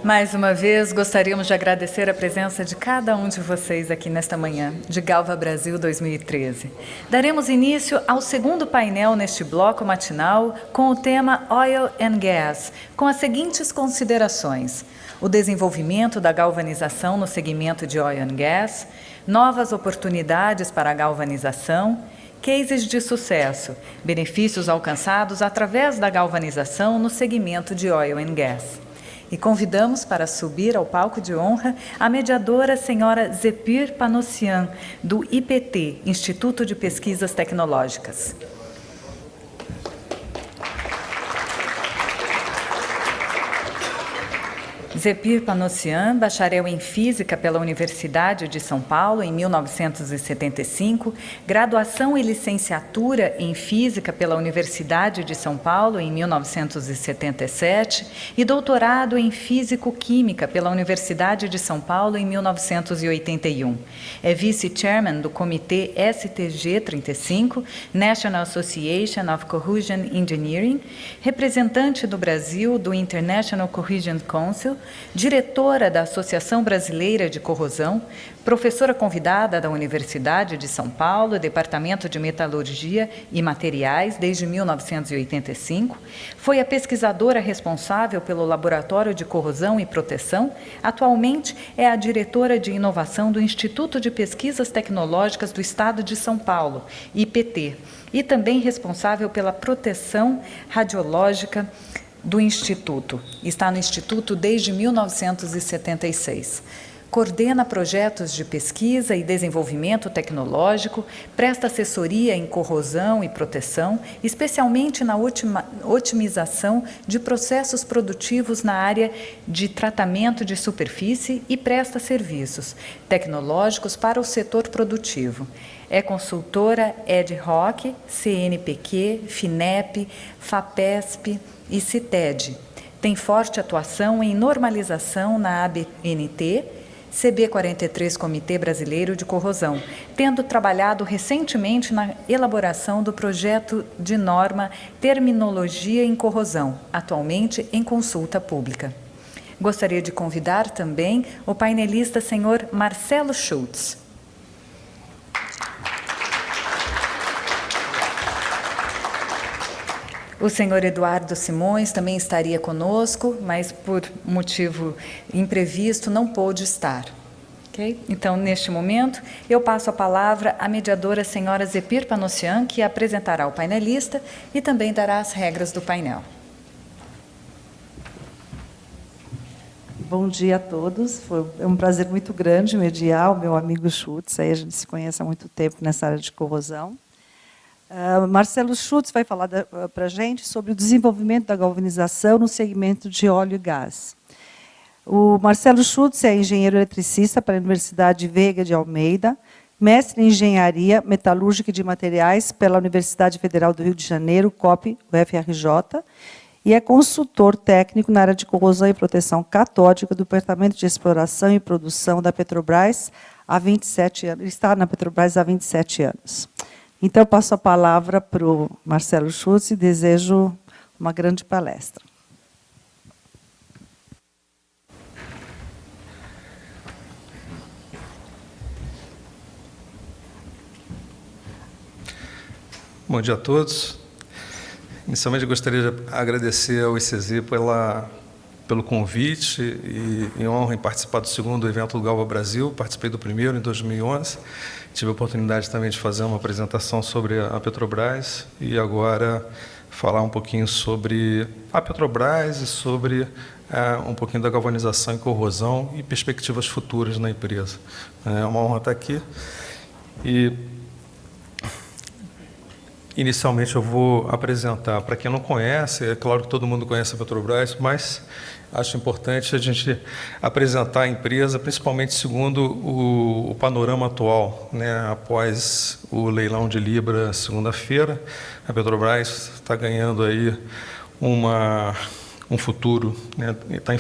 Mais uma vez, gostaríamos de agradecer a presença de cada um de vocês aqui nesta manhã, de Galva Brasil 2013. Daremos início ao segundo painel neste bloco matinal com o tema Oil and Gas, com as seguintes considerações: o desenvolvimento da galvanização no segmento de Oil and Gas, novas oportunidades para a galvanização, cases de sucesso, benefícios alcançados através da galvanização no segmento de Oil and Gas. E convidamos para subir ao palco de honra a mediadora senhora Zepir Panossian, do IPT, Instituto de Pesquisas Tecnológicas. Zepir Panossian, bacharel em Física pela Universidade de São Paulo em 1975, graduação e licenciatura em Física pela Universidade de São Paulo em 1977 e doutorado em Físico-Química pela Universidade de São Paulo em 1981. É vice-chairman do Comitê STG 35, National Association of Corrosion Engineering, representante do Brasil do International Corrosion Council, diretora da Associação Brasileira de Corrosão, professora convidada da Universidade de São Paulo, Departamento de Metalurgia e Materiais desde 1985, foi a pesquisadora responsável pelo Laboratório de Corrosão e Proteção, atualmente é a diretora de inovação do Instituto de Pesquisas Tecnológicas do Estado de São Paulo, IPT, e também responsável pela proteção radiológica do Instituto. Está no Instituto desde 1976. Coordena projetos de pesquisa e desenvolvimento tecnológico, presta assessoria em corrosão e proteção, especialmente na otimização de processos produtivos na área de tratamento de superfície e presta serviços tecnológicos para o setor produtivo. É consultora ad hoc, CNPq, FINEP, FAPESP e CITED. Tem forte atuação em normalização na ABNT, CB43 Comitê Brasileiro de Corrosão, tendo trabalhado recentemente na elaboração do projeto de norma Terminologia em Corrosão, atualmente em consulta pública. Gostaria de convidar também o painelista senhor Marcelo Schultz. O senhor Eduardo Simões também estaria conosco, mas por motivo imprevisto não pôde estar. Okay? Então, neste momento, eu passo a palavra à mediadora senhora Zepir Panossian, que apresentará o painelista e também dará as regras do painel. Bom dia a todos. É um prazer muito grande mediar o meu amigo Schultz. Aí a gente se conhece há muito tempo nessa área de corrosão. Marcelo Schultz vai falar para a gente sobre o desenvolvimento da galvanização no segmento de óleo e gás. O Marcelo Schultz é engenheiro eletricista pela Universidade Veiga de Almeida, mestre em engenharia metalúrgica e de materiais pela Universidade Federal do Rio de Janeiro, COP, UFRJ, e é consultor técnico na área de corrosão e proteção catódica do Departamento de Exploração e Produção da Petrobras há 27 anos. Ele está na Petrobras há 27 anos. Então, eu passo a palavra para o Marcelo Schultz e desejo uma grande palestra. Bom dia a todos. Inicialmente, eu gostaria de agradecer ao ICZ pelo convite e em honra em participar do segundo evento do Galva Brasil. Participei do primeiro, em 2011. Tive a oportunidade também de fazer uma apresentação sobre a Petrobras e agora falar um pouquinho sobre a Petrobras e sobre um pouquinho da galvanização e corrosão e perspectivas futuras na empresa. É uma honra estar aqui. E, inicialmente, eu vou apresentar, para quem não conhece, é claro que todo mundo conhece a Petrobras, mas acho importante a gente apresentar a empresa, principalmente segundo o panorama atual, né? Após o leilão de Libra segunda-feira, a Petrobras está ganhando aí uma um futuro, né,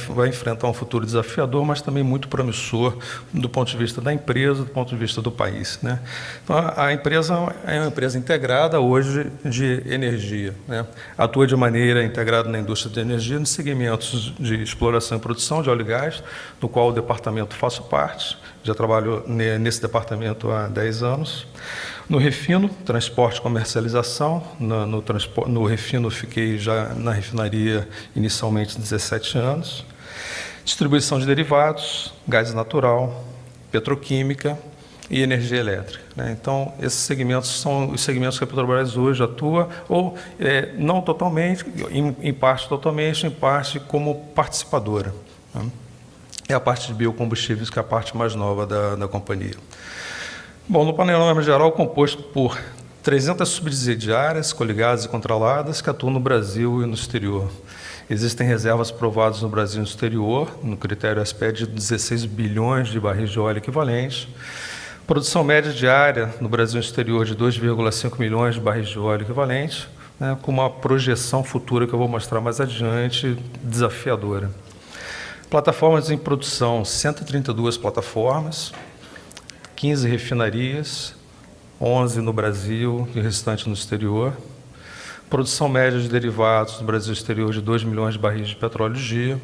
vai enfrentar um futuro desafiador, mas também muito promissor do ponto de vista da empresa, do ponto de vista do país, né? Então, a empresa é uma empresa integrada hoje de energia, né? Atua de maneira integrada na indústria de energia, nos segmentos de exploração e produção de óleo e gás, do qual o departamento faço parte, já trabalho nesse departamento há 10 anos. No refino, transporte e comercialização. No refino, fiquei já na refinaria inicialmente 17 anos. Distribuição de derivados, gás natural, petroquímica e energia elétrica, né? Então, esses segmentos são os segmentos que a Petrobras hoje atua, ou não totalmente, em parte totalmente, em parte como participadora, né? É a parte de biocombustíveis que é a parte mais nova da companhia. Bom, no panorama geral, composto por 300 subsidiárias, coligadas e controladas, que atuam no Brasil e no exterior. Existem reservas provadas no Brasil e no exterior, no critério SPED de 16 bilhões de barris de óleo equivalente. Produção média diária no Brasil e no exterior de 2,5 milhões de barris de óleo equivalente, né, com uma projeção futura que eu vou mostrar mais adiante, desafiadora. Plataformas em produção, 132 plataformas, 15 refinarias, 11 no Brasil e o restante no exterior. Produção média de derivados no Brasil e exterior de 2 milhões de barris de petróleo dia.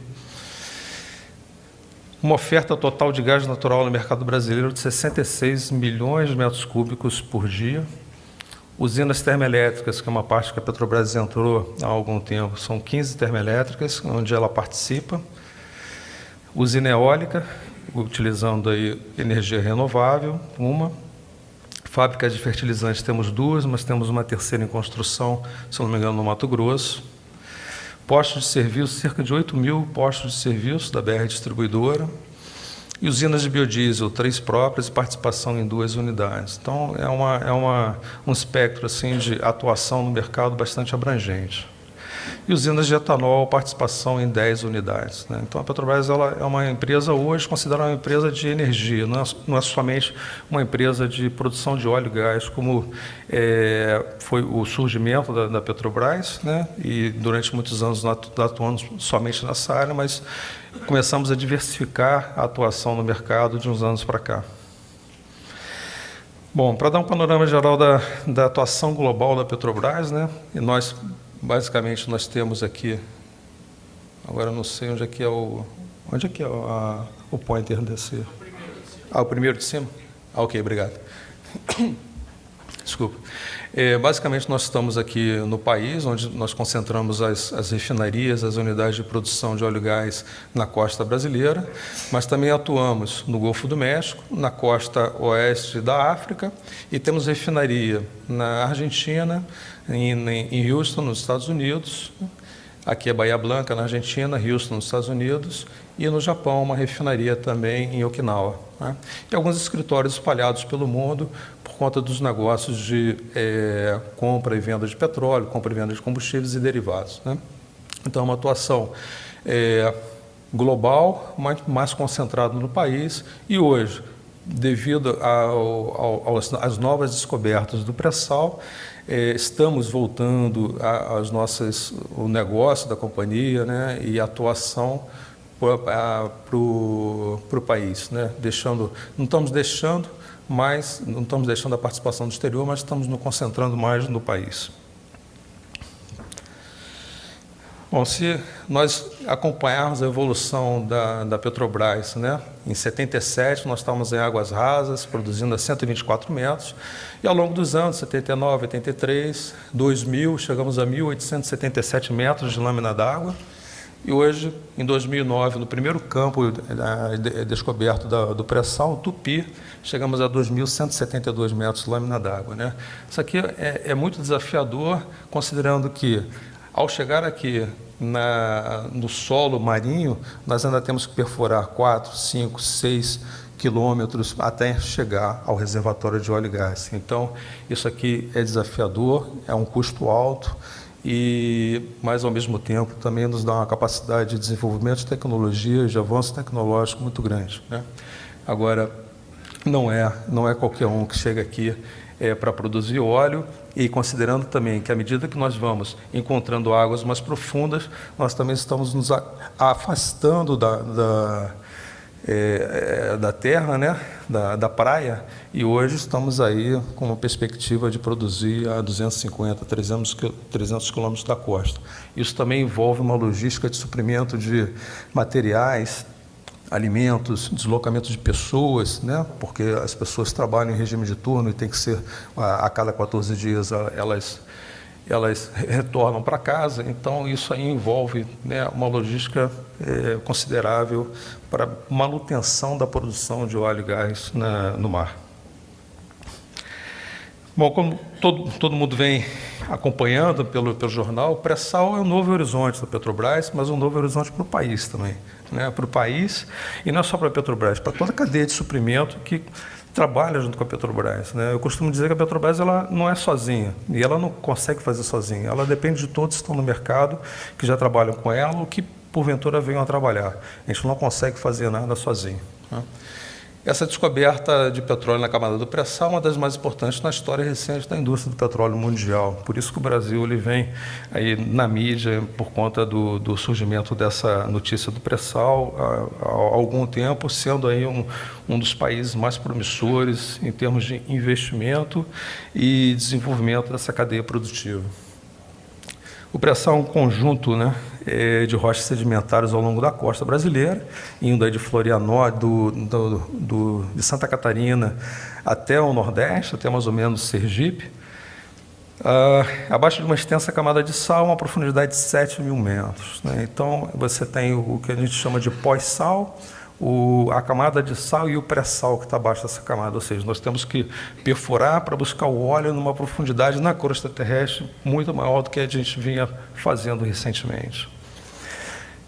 Uma oferta total de gás natural no mercado brasileiro de 66 milhões de metros cúbicos por dia. Usinas termoelétricas, que é uma parte que a Petrobras entrou há algum tempo, são 15 termoelétricas, onde ela participa. Usina eólica, utilizando aí energia renovável, uma. Fábricas de fertilizantes temos 2, mas temos uma terceira em construção, se não me engano, no Mato Grosso. Postos de serviço, cerca de 8 mil postos de serviço da BR Distribuidora. E usinas de biodiesel, 3 próprias e participação em 2 unidades. Então, um espectro assim, de atuação no mercado bastante abrangente. E usinas de etanol, participação em 10 unidades, né? Então, a Petrobras ela é uma empresa hoje considerada uma empresa de energia, não é somente uma empresa de produção de óleo e gás, como foi o surgimento da Petrobras, né? E durante muitos anos nós atuamos somente nessa área, mas começamos a diversificar a atuação no mercado de uns anos para cá. Bom, para dar um panorama geral da atuação global da Petrobras, né? E basicamente, nós temos aqui, agora não sei onde é que é o pointer desse... O primeiro de cima? Ok, obrigado. Desculpa. Basicamente, nós estamos aqui no país, onde nós concentramos as refinarias, as unidades de produção de óleo e gás na costa brasileira, mas também atuamos no Golfo do México, na costa oeste da África, e temos refinaria na Argentina, em Houston, nos Estados Unidos, aqui é Bahia Blanca, na Argentina, Houston, nos Estados Unidos, e no Japão, uma refinaria também em Okinawa, né? E alguns escritórios espalhados pelo mundo por conta dos negócios de compra e venda de petróleo, compra e venda de combustíveis e derivados, né? Então, é uma atuação global, mais concentrada no país, e hoje, devido às novas descobertas do pré-sal, estamos voltando o negócio da companhia, né, e a atuação para o país, né, não estamos deixando a participação do exterior, mas estamos nos concentrando mais no país. Bom, se nós acompanharmos a evolução da Petrobras, né, em 77 nós estávamos em águas rasas, produzindo a 124 metros, e ao longo dos anos, 79, 83, 2000, chegamos a 1.877 metros de lâmina d'água, e hoje, em 2009, no primeiro campo descoberto do pré-sal, Tupi, chegamos a 2.172 metros de lâmina d'água, né? Isso aqui é muito desafiador, considerando que, ao chegar aqui no solo marinho, nós ainda temos que perfurar 4, 5, 6 quilômetros até chegar ao reservatório de óleo e gás. Então, isso aqui é desafiador, é um custo alto, mas, ao mesmo tempo, também nos dá uma capacidade de desenvolvimento de tecnologias, de avanço tecnológico muito grande, né? Agora, não é qualquer um que chega aqui para produzir óleo, e considerando também que à medida que nós vamos encontrando águas mais profundas, nós também estamos nos afastando da terra, né, da praia, e hoje estamos aí com uma perspectiva de produzir a 250, 300 quilômetros da costa. Isso também envolve uma logística de suprimento de materiais, alimentos, deslocamento de pessoas, né, porque as pessoas trabalham em regime de turno e tem que ser, a cada 14 dias, elas retornam para casa, então isso aí envolve, né, uma logística considerável para manutenção da produção de óleo e gás no mar. Bom, como todo mundo vem acompanhando pelo jornal, o pré-sal é um novo horizonte da Petrobras, mas um novo horizonte para o país também, né, para o país, e não só para a Petrobras, para toda a cadeia de suprimento que trabalha junto com a Petrobras, né? Eu costumo dizer que a Petrobras ela não é sozinha, e ela não consegue fazer sozinha, ela depende de todos que estão no mercado, que já trabalham com ela, ou que porventura venham a trabalhar. A gente não consegue fazer nada sozinho, né? Essa descoberta de petróleo na camada do pré-sal é uma das mais importantes na história recente da indústria do petróleo mundial. Por isso que o Brasil ele vem aí na mídia por conta do surgimento dessa notícia do pré-sal há algum tempo, sendo aí um dos países mais promissores em termos de investimento e desenvolvimento dessa cadeia produtiva. O pré-sal é um conjunto, né, de rochas sedimentares ao longo da costa brasileira, indo aí de Florianópolis, de Santa Catarina até o Nordeste, até mais ou menos Sergipe, abaixo de uma extensa camada de sal, uma profundidade de 7.000 metros, né? Então, você tem o que a gente chama de pós-sal, a camada de sal e o pré-sal que está abaixo dessa camada, ou seja, nós temos que perfurar para buscar o óleo numa profundidade na crosta terrestre muito maior do que a gente vinha fazendo recentemente.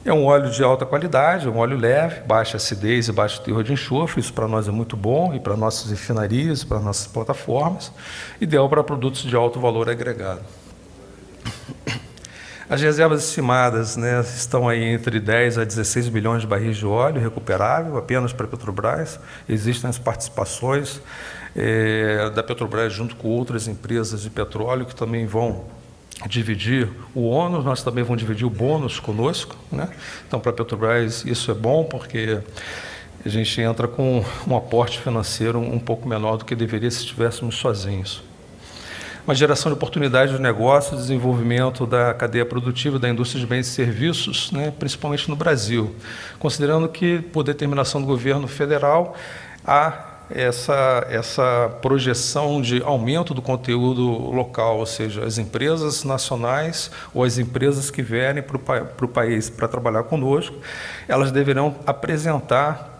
É um óleo de alta qualidade, um óleo leve, baixa acidez e baixo teor de enxofre, isso para nós é muito bom, e para nossas refinarias, para nossas plataformas, ideal para produtos de alto valor agregado. As reservas estimadas, né, estão aí entre 10 a 16 bilhões de barris de óleo recuperável, apenas para a Petrobras. Existem as participações da Petrobras junto com outras empresas de petróleo que também vão dividir o ônus, nós também vamos dividir o bônus conosco, né? Então, para a Petrobras isso é bom, porque a gente entra com um aporte financeiro um pouco menor do que deveria se estivéssemos sozinhos. Uma geração de oportunidades de negócio, desenvolvimento da cadeia produtiva da indústria de bens e serviços, né, principalmente no Brasil, considerando que, por determinação do governo federal, há essa projeção de aumento do conteúdo local, ou seja, as empresas nacionais ou as empresas que vierem para o país para trabalhar conosco, elas deverão apresentar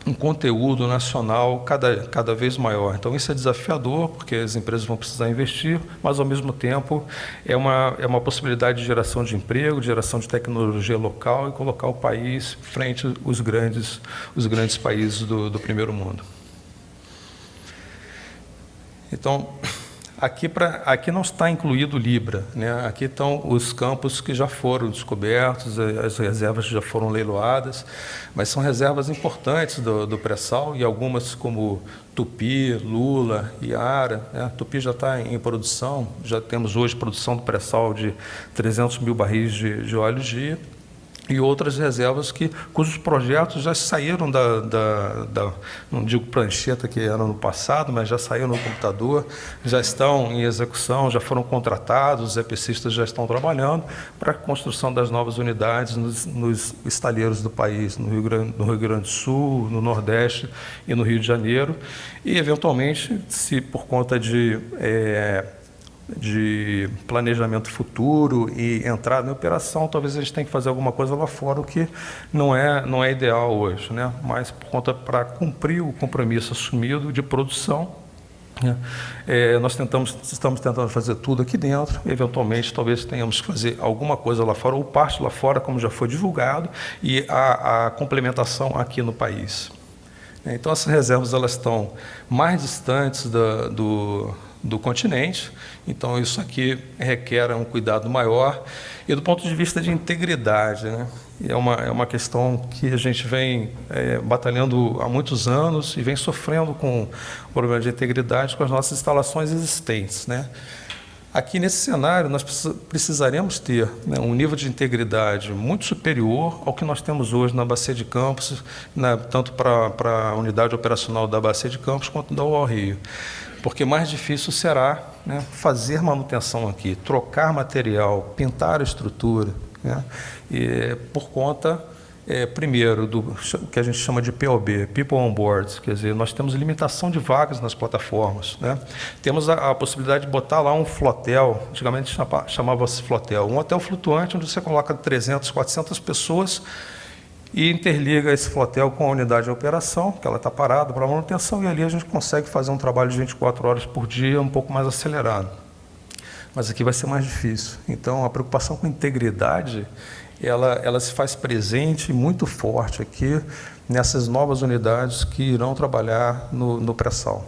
um conteúdo nacional cada vez maior. Então, isso é desafiador, porque as empresas vão precisar investir, mas, ao mesmo tempo, é uma possibilidade de geração de emprego, de geração de tecnologia local e colocar o país frente aos grandes países do primeiro mundo. Então, aqui não está incluído o Libra, né? Aqui estão os campos que já foram descobertos, as reservas já foram leiloadas, mas são reservas importantes do pré-sal, e algumas como Tupi, Lula, Iara, né? Tupi já está em produção, já temos hoje produção do pré-sal de 300 mil barris de óleo dia, e outras reservas cujos projetos já saíram não digo prancheta, que era no passado, mas já saíram no computador, já estão em execução, já foram contratados, os EPCistas já estão trabalhando para a construção das novas unidades nos estaleiros do país, no Rio Grande do Sul, no Nordeste e no Rio de Janeiro, e, eventualmente, se por conta de planejamento futuro e entrada em operação, talvez a gente tenha que fazer alguma coisa lá fora, o que não é ideal hoje, né? Mas por conta para cumprir o compromisso assumido de produção, né? Nós estamos tentando fazer tudo aqui dentro, eventualmente talvez tenhamos que fazer alguma coisa lá fora, ou parte lá fora, como já foi divulgado, e a complementação aqui no país. Então, essas reservas elas estão mais distantes do continente. Então, isso aqui requer um cuidado maior. E do ponto de vista de integridade, né? É uma questão que a gente vem batalhando há muitos anos e vem sofrendo com o problema de integridade com as nossas instalações existentes, né? Aqui, nesse cenário, nós precisaremos ter, né, um nível de integridade muito superior ao que nós temos hoje na Bacia de Campos, tanto para a unidade operacional da Bacia de Campos quanto da UOL Rio. Porque mais difícil será, né, fazer manutenção aqui, trocar material, pintar a estrutura, né, por conta, primeiro, do que a gente chama de POB, People on Board, quer dizer, nós temos limitação de vagas nas plataformas, né? Temos a possibilidade de botar lá um flotel, antigamente chamava-se flotel, um hotel flutuante onde você coloca 300, 400 pessoas e interliga esse flotel com a unidade de operação, que ela está parada para manutenção, e ali a gente consegue fazer um trabalho de 24 horas por dia, um pouco mais acelerado. Mas aqui vai ser mais difícil. Então, a preocupação com integridade, ela se faz presente muito forte aqui nessas novas unidades que irão trabalhar no pré-sal,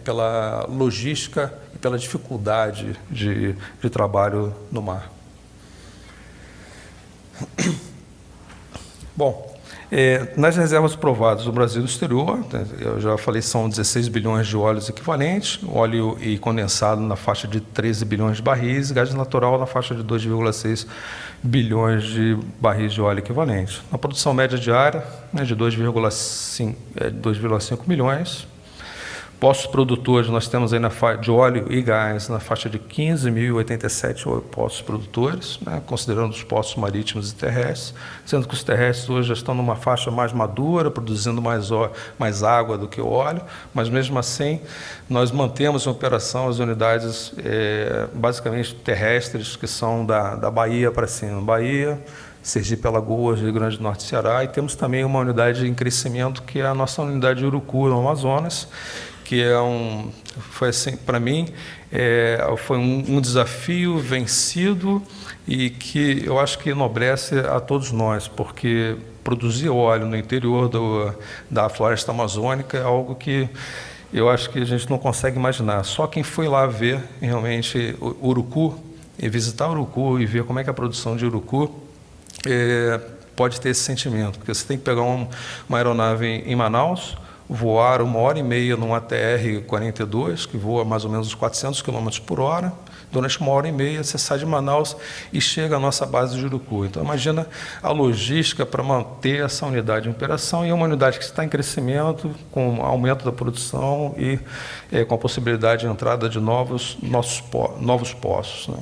pela logística e pela dificuldade de trabalho no mar. Bom, nas reservas provadas do Brasil e do exterior, eu já falei, são 16 bilhões de óleos equivalentes, óleo e condensado na faixa de 13 bilhões de barris, e gás natural na faixa de 2,6 bilhões de barris de óleo equivalente. Na produção média diária, né, de 2,5 milhões. Poços produtores, nós temos aí de óleo e gás na faixa de 15.087 poços produtores, né, considerando os poços marítimos e terrestres, sendo que os terrestres hoje já estão numa faixa mais madura, produzindo mais água do que óleo, mas mesmo assim nós mantemos em operação as unidades basicamente terrestres, que são da Bahia para cima, Bahia, Sergipe, Alagoas, Rio Grande do Norte e Ceará, e temos também uma unidade em crescimento, que é a nossa unidade de Urucu, no Amazonas, que foi assim, para mim, foi um desafio vencido e que eu acho que enobrece a todos nós, porque produzir óleo no interior da floresta amazônica é algo que eu acho que a gente não consegue imaginar. Só quem foi lá ver realmente Urucu, e visitar Urucu e ver como é que é a produção de Urucu, pode ter esse sentimento, porque você tem que pegar uma aeronave em Manaus, voar 1h30 num ATR-42, que voa mais ou menos uns 400 km por hora. Durante 1h30 você sai de Manaus e chega à nossa base de Urucu. Então, imagina a logística para manter essa unidade em operação, e é uma unidade que está em crescimento, com aumento da produção e com a possibilidade de entrada de novos poços, né?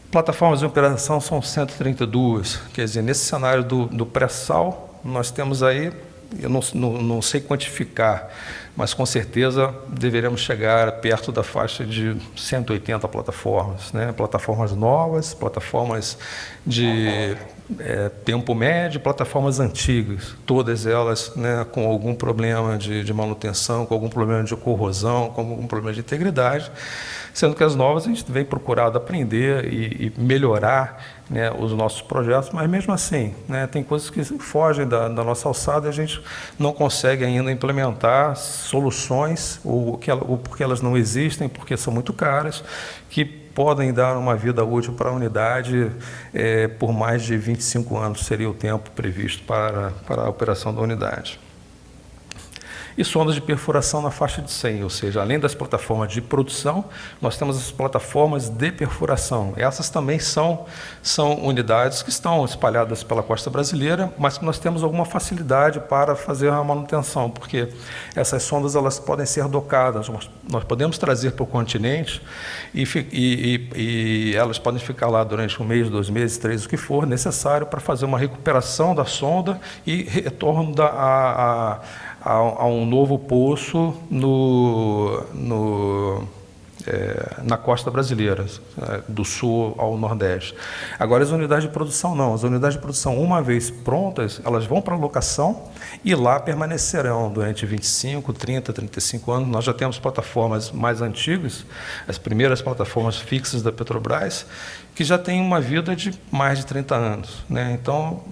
Plataformas em operação são 132, quer dizer, nesse cenário do pré-sal, nós temos aí, eu não sei quantificar, mas com certeza deveremos chegar perto da faixa de 180 plataformas, né? Plataformas novas, plataformas de tempo médio, plataformas antigas, todas elas, né, com algum problema de manutenção, com algum problema de corrosão, com algum problema de integridade, sendo que as novas a gente vem procurado aprender e melhorar, né, os nossos projetos, mas mesmo assim, né, tem coisas que fogem da nossa alçada e a gente não consegue ainda implementar soluções, ou porque elas não existem, porque são muito caras, que podem dar uma vida útil para a unidade por mais de 25 anos, seria o tempo previsto para a operação da unidade. E sondas de perfuração na faixa de 100, ou seja, além das plataformas de produção, nós temos as plataformas de perfuração. Essas também são unidades que estão espalhadas pela costa brasileira, mas que nós temos alguma facilidade para fazer a manutenção, porque essas sondas elas podem ser docadas, nós podemos trazer para o continente e elas podem ficar lá durante 1 mês, 2 meses, 3, o que for necessário para fazer uma recuperação da sonda e retorno a um novo poço na costa brasileira, do sul ao nordeste. Agora, as unidades de produção não. As unidades de produção, uma vez prontas, elas vão para a locação e lá permanecerão durante 25, 30, 35 anos. Nós já temos plataformas mais antigas, as primeiras plataformas fixas da Petrobras, que já têm uma vida de mais de 30 anos, né? Então,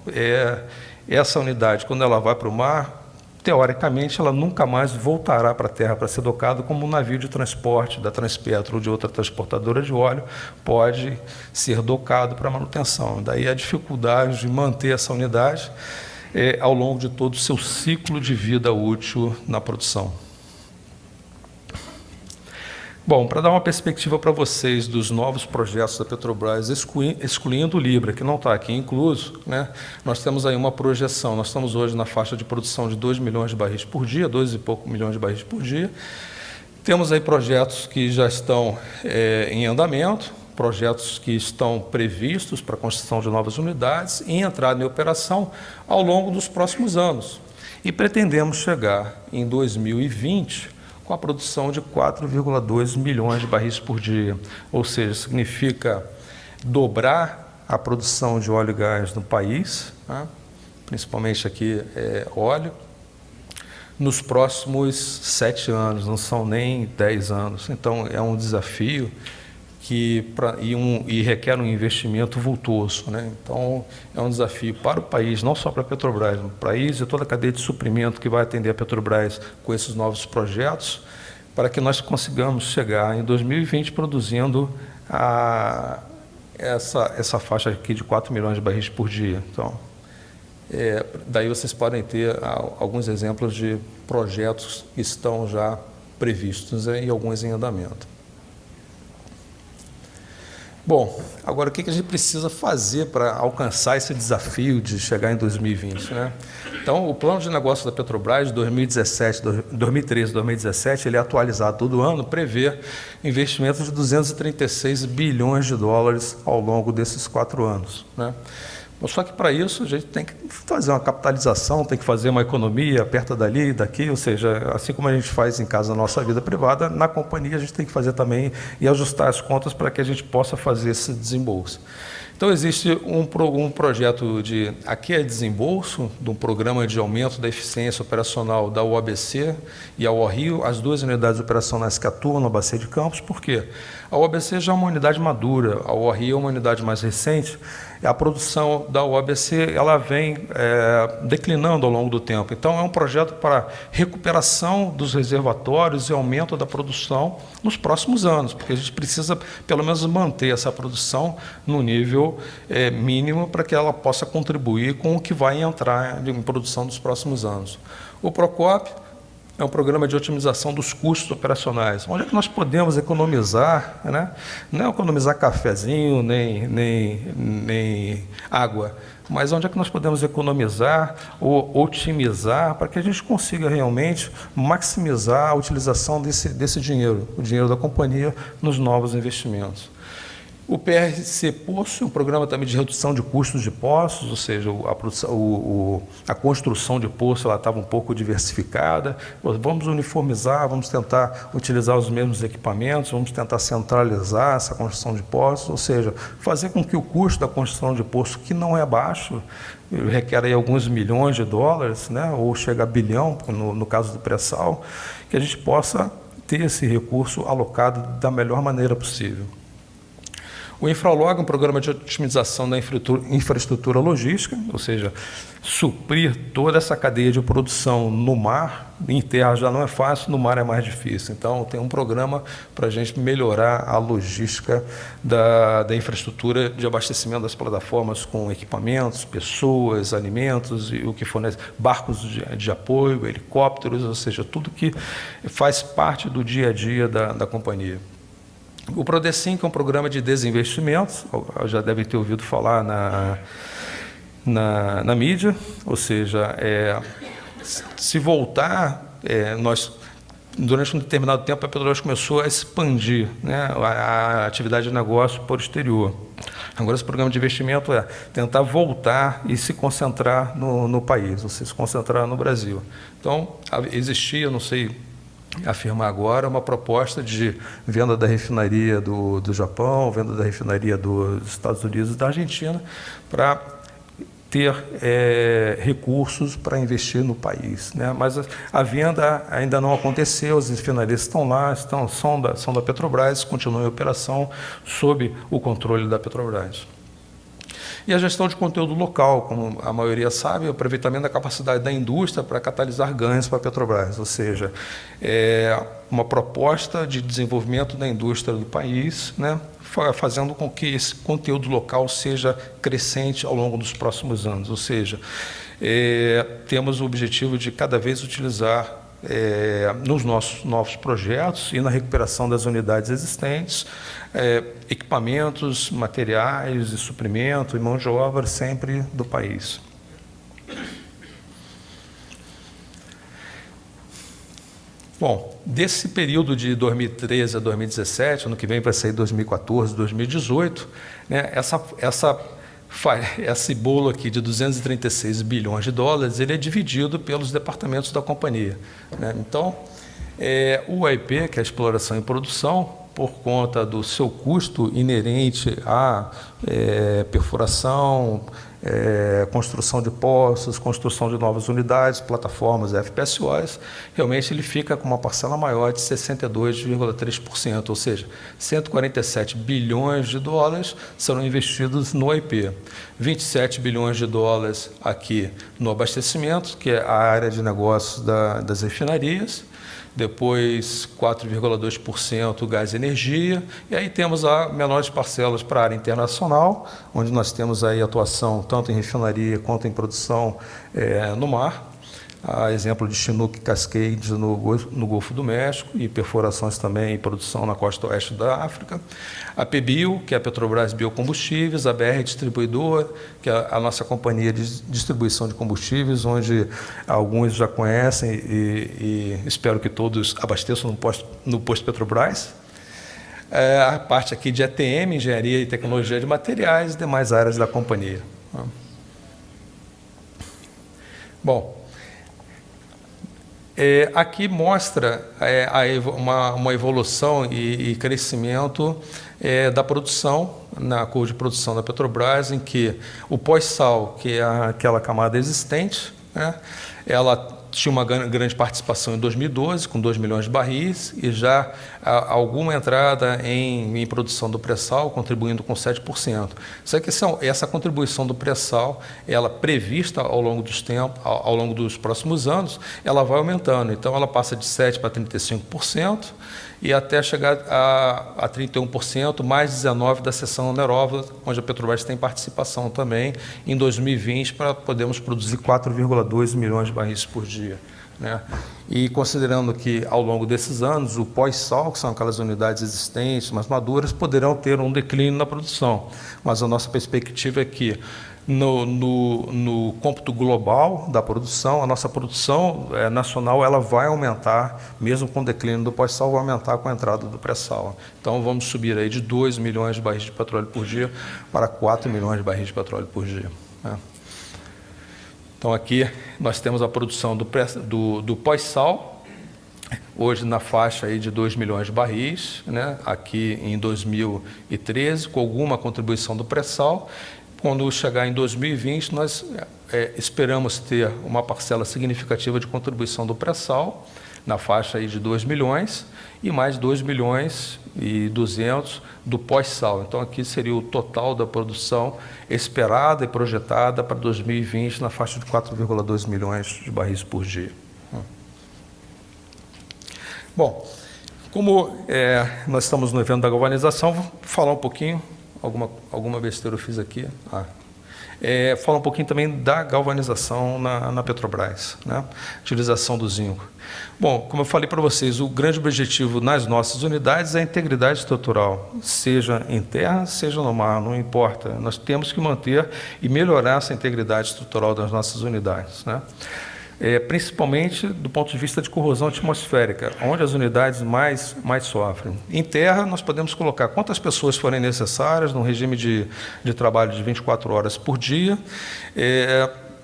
essa unidade, quando ela vai para o mar, teoricamente, ela nunca mais voltará para a terra para ser docada como um navio de transporte da Transpetro ou de outra transportadora de óleo pode ser docado para manutenção. Daí a dificuldade de manter essa unidade ao longo de todo o seu ciclo de vida útil na produção. Bom, para dar uma perspectiva para vocês dos novos projetos da Petrobras, excluindo o Libra, que não está aqui incluso, né, nós temos aí uma projeção. Nós estamos hoje na faixa de produção de 2 milhões de barris por dia, 2 e pouco milhões de barris por dia. Temos aí projetos que já estão em andamento, projetos que estão previstos para a construção de novas unidades e entrada em operação ao longo dos próximos anos. E pretendemos chegar em 2020 com a produção de 4,2 milhões de barris por dia, ou seja, significa dobrar a produção de óleo e gás no país, né? Principalmente aqui óleo, nos próximos 7 anos, não são nem 10 anos. Então, é um desafio e requer um investimento vultoso, né? Então, é um desafio para o país, não só para a Petrobras, o país e toda a cadeia de suprimento que vai atender a Petrobras com esses novos projetos, para que nós consigamos chegar em 2020 produzindo essa faixa aqui de 4 milhões de barris por dia. Então, daí vocês podem ter alguns exemplos de projetos que estão já previstos e alguns em andamento. Bom, agora o que a gente precisa fazer para alcançar esse desafio de chegar em 2020, né? Então, o plano de negócio da Petrobras de 2013 2017, ele é atualizado todo ano, prevê investimentos de 236 bilhões de dólares ao longo desses 4 anos, né? Só que para isso a gente tem que fazer uma capitalização, tem que fazer uma economia, aperta dali, daqui, ou seja, assim como a gente faz em casa na nossa vida privada, na companhia a gente tem que fazer também e ajustar as contas para que a gente possa fazer esse desembolso. Então, existe um projeto aqui é desembolso, de um programa de aumento da eficiência operacional da UABC e a UORRIO, as 2 unidades operacionais que atuam na Bacia de Campos. Por quê? A UABC já é uma unidade madura, a UORRIO é uma unidade mais recente, a produção da UABC ela vem declinando ao longo do tempo. Então, é um projeto para recuperação dos reservatórios e aumento da produção nos próximos anos, porque a gente precisa, pelo menos, manter essa produção no nível mínimo para que ela possa contribuir com o que vai entrar em produção nos próximos anos. O Procop é um programa de otimização dos custos operacionais. Onde é que nós podemos economizar, né? Não é economizar cafezinho, nem água, mas onde é que nós podemos economizar ou otimizar para que a gente consiga realmente maximizar a utilização desse dinheiro, o dinheiro da companhia, nos novos investimentos. O PRC Poço é um programa também de redução de custos de poços, ou seja, a construção de poço estava um pouco diversificada. Vamos uniformizar, vamos tentar utilizar os mesmos equipamentos, vamos tentar centralizar essa construção de poços, ou seja, fazer com que o custo da construção de poço, que não é baixo, requer aí alguns milhões de dólares, né, ou chega a bilhão, no caso do pré-sal, que a gente possa ter esse recurso alocado da melhor maneira possível. O Infralog é um programa de otimização da infraestrutura logística, ou seja, suprir toda essa cadeia de produção no mar. Em terra já não é fácil, no mar é mais difícil. Então, tem um programa para a gente melhorar a logística da infraestrutura de abastecimento das plataformas com equipamentos, pessoas, alimentos e o que fornece, barcos de apoio, helicópteros, ou seja, tudo que faz parte do dia a dia da companhia. O Prodecim, que é um programa de desinvestimentos, já devem ter ouvido falar na mídia, ou seja, se voltar, durante um determinado tempo a Petrobras começou a expandir, né, a atividade de negócio para o exterior. Agora esse programa de investimento é tentar voltar e se concentrar no país, ou seja, se concentrar no Brasil. Então, existia, não sei afirmar agora, uma proposta de venda da refinaria do Japão, venda da refinaria dos Estados Unidos e da Argentina, para ter recursos para investir no país, né? Mas a venda ainda não aconteceu, as refinarias estão lá, são da Petrobras, continuam em operação sob o controle da Petrobras. E a gestão de conteúdo local, como a maioria sabe, é o aproveitamento da capacidade da indústria para catalisar ganhos para a Petrobras, ou seja, uma proposta de desenvolvimento da indústria do país, né, fazendo com que esse conteúdo local seja crescente ao longo dos próximos anos, ou seja, temos o objetivo de cada vez utilizar nos nossos novos projetos e na recuperação das unidades existentes, equipamentos, materiais e suprimento e mão de obra sempre do país. Bom, desse período de 2013 a 2017, ano que vem vai sair 2014, 2018, né, esse bolo aqui de 236 bilhões de dólares, ele é dividido pelos departamentos da companhia, né? Então, o AIP, que é a exploração e produção, por conta do seu custo inerente à perfuração, construção de poços, construção de novas unidades, plataformas FPSOs, realmente ele fica com uma parcela maior de 62,3%, ou seja, 147 bilhões de dólares serão investidos no AIP, 27 bilhões de dólares aqui no abastecimento, que é a área de negócios das refinarias, depois 4,2% gás e energia, e aí temos as menores parcelas para a área internacional, onde nós temos aí atuação tanto em refinaria quanto em produção no mar, a exemplo de Chinook Cascade no Golfo do México e perfurações também em produção na costa oeste da África, a PBio, que é a Petrobras Biocombustíveis, a BR Distribuidora, que é a nossa companhia de distribuição de combustíveis, onde alguns já conhecem e espero que todos abasteçam no posto Petrobras, a parte aqui de ETM, Engenharia e Tecnologia de Materiais e demais áreas da companhia. Bom, aqui mostra uma evolução e crescimento da produção, na curva de produção da Petrobras, em que o pós-sal, que é aquela camada existente, né, ela tinha uma grande participação em 2012, com 2 milhões de barris, e já alguma entrada em produção do pré-sal, contribuindo com 7%. Só que essa contribuição do pré-sal, ela prevista ao longo dos próximos anos, ela vai aumentando. Então, ela passa de 7% para 35%, e até chegar a 31%, mais 19% da seção onerosa, onde a Petrobras tem participação também, em 2020, para podermos produzir 4,2 milhões de barris por dia, né? E considerando que, ao longo desses anos, o pós-sal, que são aquelas unidades existentes, mais maduras, poderão ter um declínio na produção. Mas a nossa perspectiva é que, no cômputo global da produção, a nossa produção nacional ela vai aumentar, mesmo com o declínio do pós-sal, vai aumentar com a entrada do pré-sal. Então, vamos subir aí de 2 milhões de barris de petróleo por dia para 4 milhões de barris de petróleo por dia, né? Então, aqui nós temos a produção do pós-sal, hoje na faixa aí de 2 milhões de barris, né? Aqui em 2013, com alguma contribuição do pré-sal. Quando chegar em 2020, nós esperamos ter uma parcela significativa de contribuição do pré-sal, na faixa aí de 2 milhões, e mais 2 milhões e 200 do pós-sal. Então, aqui seria o total da produção esperada e projetada para 2020, na faixa de 4,2 milhões de barris por dia. Bom, como nós estamos no evento da galvanização, vou falar um pouquinho, alguma besteira eu fiz aqui. Falar um pouquinho também da galvanização na Petrobras, né? Utilização do zinco. Bom, como eu falei para vocês, o grande objetivo nas nossas unidades é a integridade estrutural, seja em terra, seja no mar, não importa. Nós temos que manter e melhorar essa integridade estrutural das nossas unidades, né? Principalmente do ponto de vista de corrosão atmosférica, onde as unidades mais sofrem. Em terra, nós podemos colocar quantas pessoas forem necessárias, num regime de trabalho de 24 horas por dia,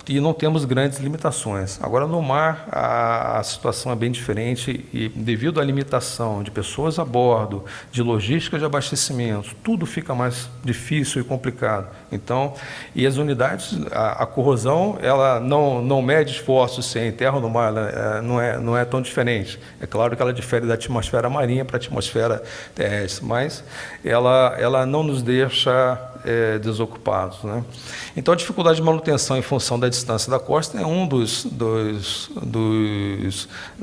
e não temos grandes limitações. Agora, no mar, a situação é bem diferente e, devido à limitação de pessoas a bordo, de logística de abastecimento, tudo fica mais difícil e complicado. Então, e as unidades, a corrosão, ela não mede esforços se é em terra ou no mar, ela, não é tão diferente. É claro que ela difere da atmosfera marinha para a atmosfera terrestre, mas ela não nos deixa desocupados, né? Então, a dificuldade de manutenção em função da distância da costa é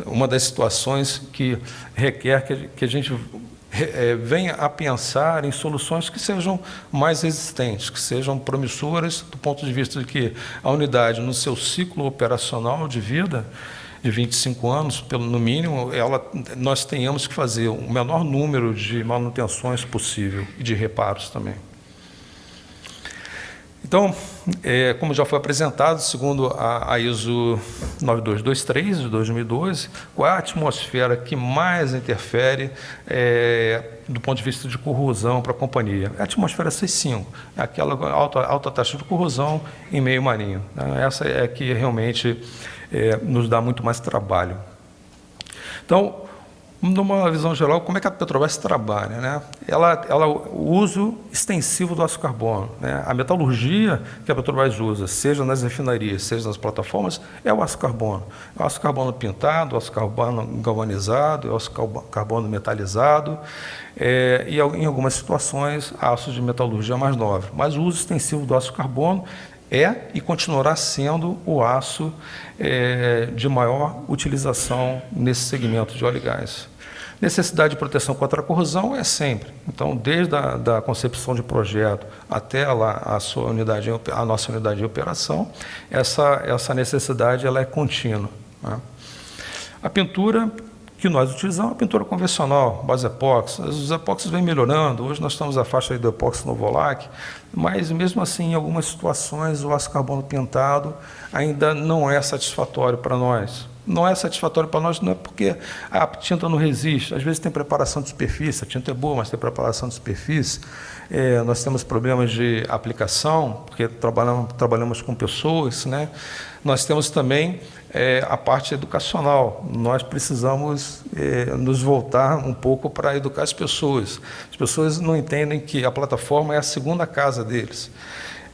uma das situações que requer que a gente venha a pensar em soluções que sejam mais resistentes, que sejam promissoras do ponto de vista de que a unidade, no seu ciclo operacional de vida, de 25 anos, no mínimo, nós tenhamos que fazer o menor número de manutenções possível e de reparos também. Então, como já foi apresentado, segundo a ISO 9223 de 2012, qual é a atmosfera que mais interfere do ponto de vista de corrosão para a companhia? É a atmosfera C5, é aquela alta taxa de corrosão em meio marinho, né? Essa é que realmente nos dá muito mais trabalho. Então, numa visão geral, como é que a Petrobras trabalha, né? O uso extensivo do ácido carbono, né? A metalurgia que a Petrobras usa, seja nas refinarias, seja nas plataformas, é o ácido carbono. É o ácido carbono pintado, o ácido carbono galvanizado, é o ácido carbono metalizado, e em algumas situações, ácido de metalurgia mais nobre. Mas o uso extensivo do ácido carbono é e continuará sendo o aço de maior utilização nesse segmento de óleo e gás. Necessidade de proteção contra a corrosão é sempre. Então, desde a concepção de projeto até a nossa unidade de operação, essa necessidade ela é contínua, né? A pintura que nós utilizamos é a pintura convencional, base epóxi. Os epóxis vêm melhorando. Hoje nós estamos à faixa do epóxi no Volac, mas mesmo assim, em algumas situações, o ácido carbono pintado ainda não é satisfatório para nós. Não é satisfatório para nós, não é porque a tinta não resiste. Às vezes tem preparação de superfície, a tinta é boa, mas tem preparação de superfície. Nós temos problemas de aplicação, porque trabalhamos com pessoas, né? Nós temos também a parte educacional. Nós precisamos nos voltar um pouco para educar as pessoas. As pessoas não entendem que a plataforma é a segunda casa deles.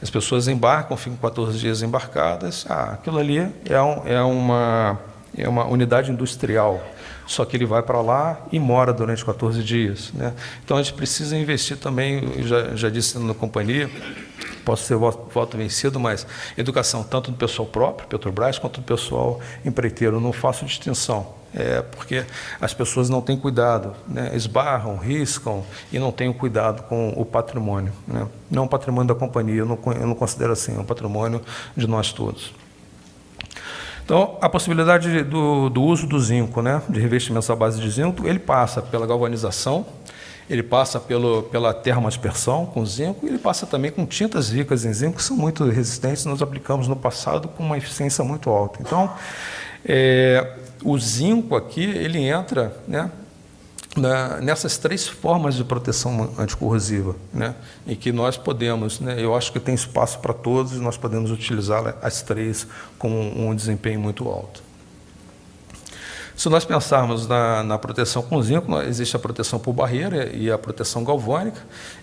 As pessoas embarcam, ficam 14 dias embarcadas. Aquilo ali é uma unidade industrial, só que ele vai para lá e mora durante 14 dias, né? Então, a gente precisa investir também, eu já disse na companhia, posso ser voto vencido, mas educação tanto do pessoal próprio, Petrobras, quanto do pessoal empreiteiro. Eu não faço distinção, porque as pessoas não têm cuidado, né? Esbarram, riscam e não têm cuidado com o patrimônio, né? Não é um patrimônio da companhia, eu não considero assim, é um patrimônio de nós todos. Então, a possibilidade do uso do zinco, né, de revestimentos à base de zinco, ele passa pela galvanização, ele passa pela termoaspersão com zinco, e ele passa também com tintas ricas em zinco, que são muito resistentes, nós aplicamos no passado com uma eficiência muito alta. Então, o zinco aqui, ele entra, né, nessas três formas de proteção anticorrosiva, né, em que nós podemos, né, eu acho que tem espaço para todos e nós podemos utilizar as três com um desempenho muito alto. Se nós pensarmos na proteção com zinco, existe a proteção por barreira e a proteção galvânica.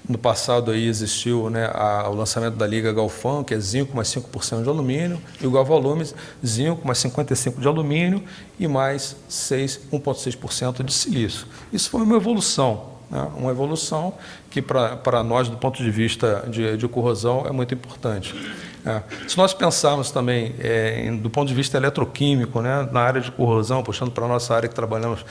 No passado aí existiu, né, o lançamento da liga Galfão, que é zinco mais 5% de alumínio, e o Galvalume, zinco mais 55% de alumínio e mais 1,6% de silício. Isso foi uma evolução, né, uma evolução que para nós, do ponto de vista de corrosão, é muito importante. Se nós pensarmos também do ponto de vista eletroquímico, né, na área de corrosão, puxando para a nossa área que trabalhamos,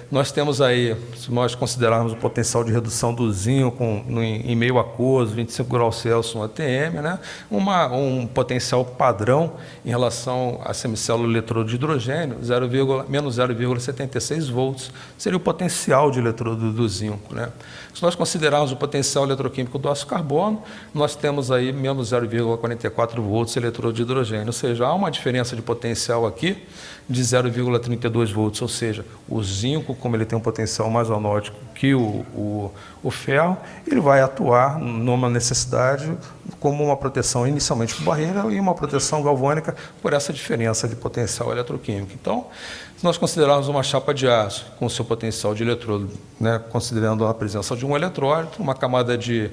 nós temos aí, se nós considerarmos o potencial de redução do zinco em meio aquoso, 25 graus Celsius no ATM, né, um potencial padrão em relação à semicélula eletrodo de hidrogênio, menos 0,76 volts, seria o potencial de eletrodo do zinco, né. Se nós considerarmos o potencial eletroquímico do ácido carbono, nós temos aí menos 0,1 0,44 volts eletrodo de hidrogênio, ou seja, há uma diferença de potencial aqui de 0,32 volts, ou seja, o zinco, como ele tem um potencial mais anótico que o ferro, ele vai atuar numa necessidade como uma proteção inicialmente por barreira e uma proteção galvânica por essa diferença de potencial eletroquímico. Então, se nós considerarmos uma chapa de aço com seu potencial de eletrodo, né, considerando a presença de um eletrólito, uma camada de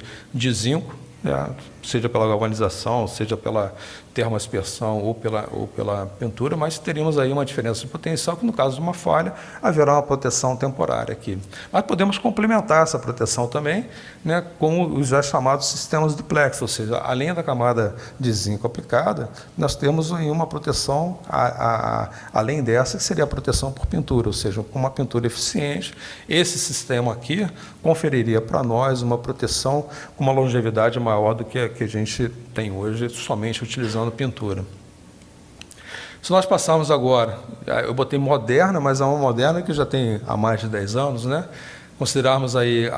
zinco, né, seja pela galvanização, seja pela termoaspersão ou pela pintura, mas teríamos aí uma diferença de potencial que, no caso de uma falha, haverá uma proteção temporária aqui. Mas podemos complementar essa proteção também, né, com os já chamados sistemas duplex, ou seja, além da camada de zinco aplicada, nós temos aí uma proteção, além dessa, que seria a proteção por pintura, ou seja, com uma pintura eficiente, esse sistema aqui conferiria para nós uma proteção com uma longevidade maior do que a gente tem hoje, somente utilizando pintura. Se nós passarmos agora, eu botei moderna, mas é uma moderna que já tem há mais de 10 anos, né? Considerarmos aí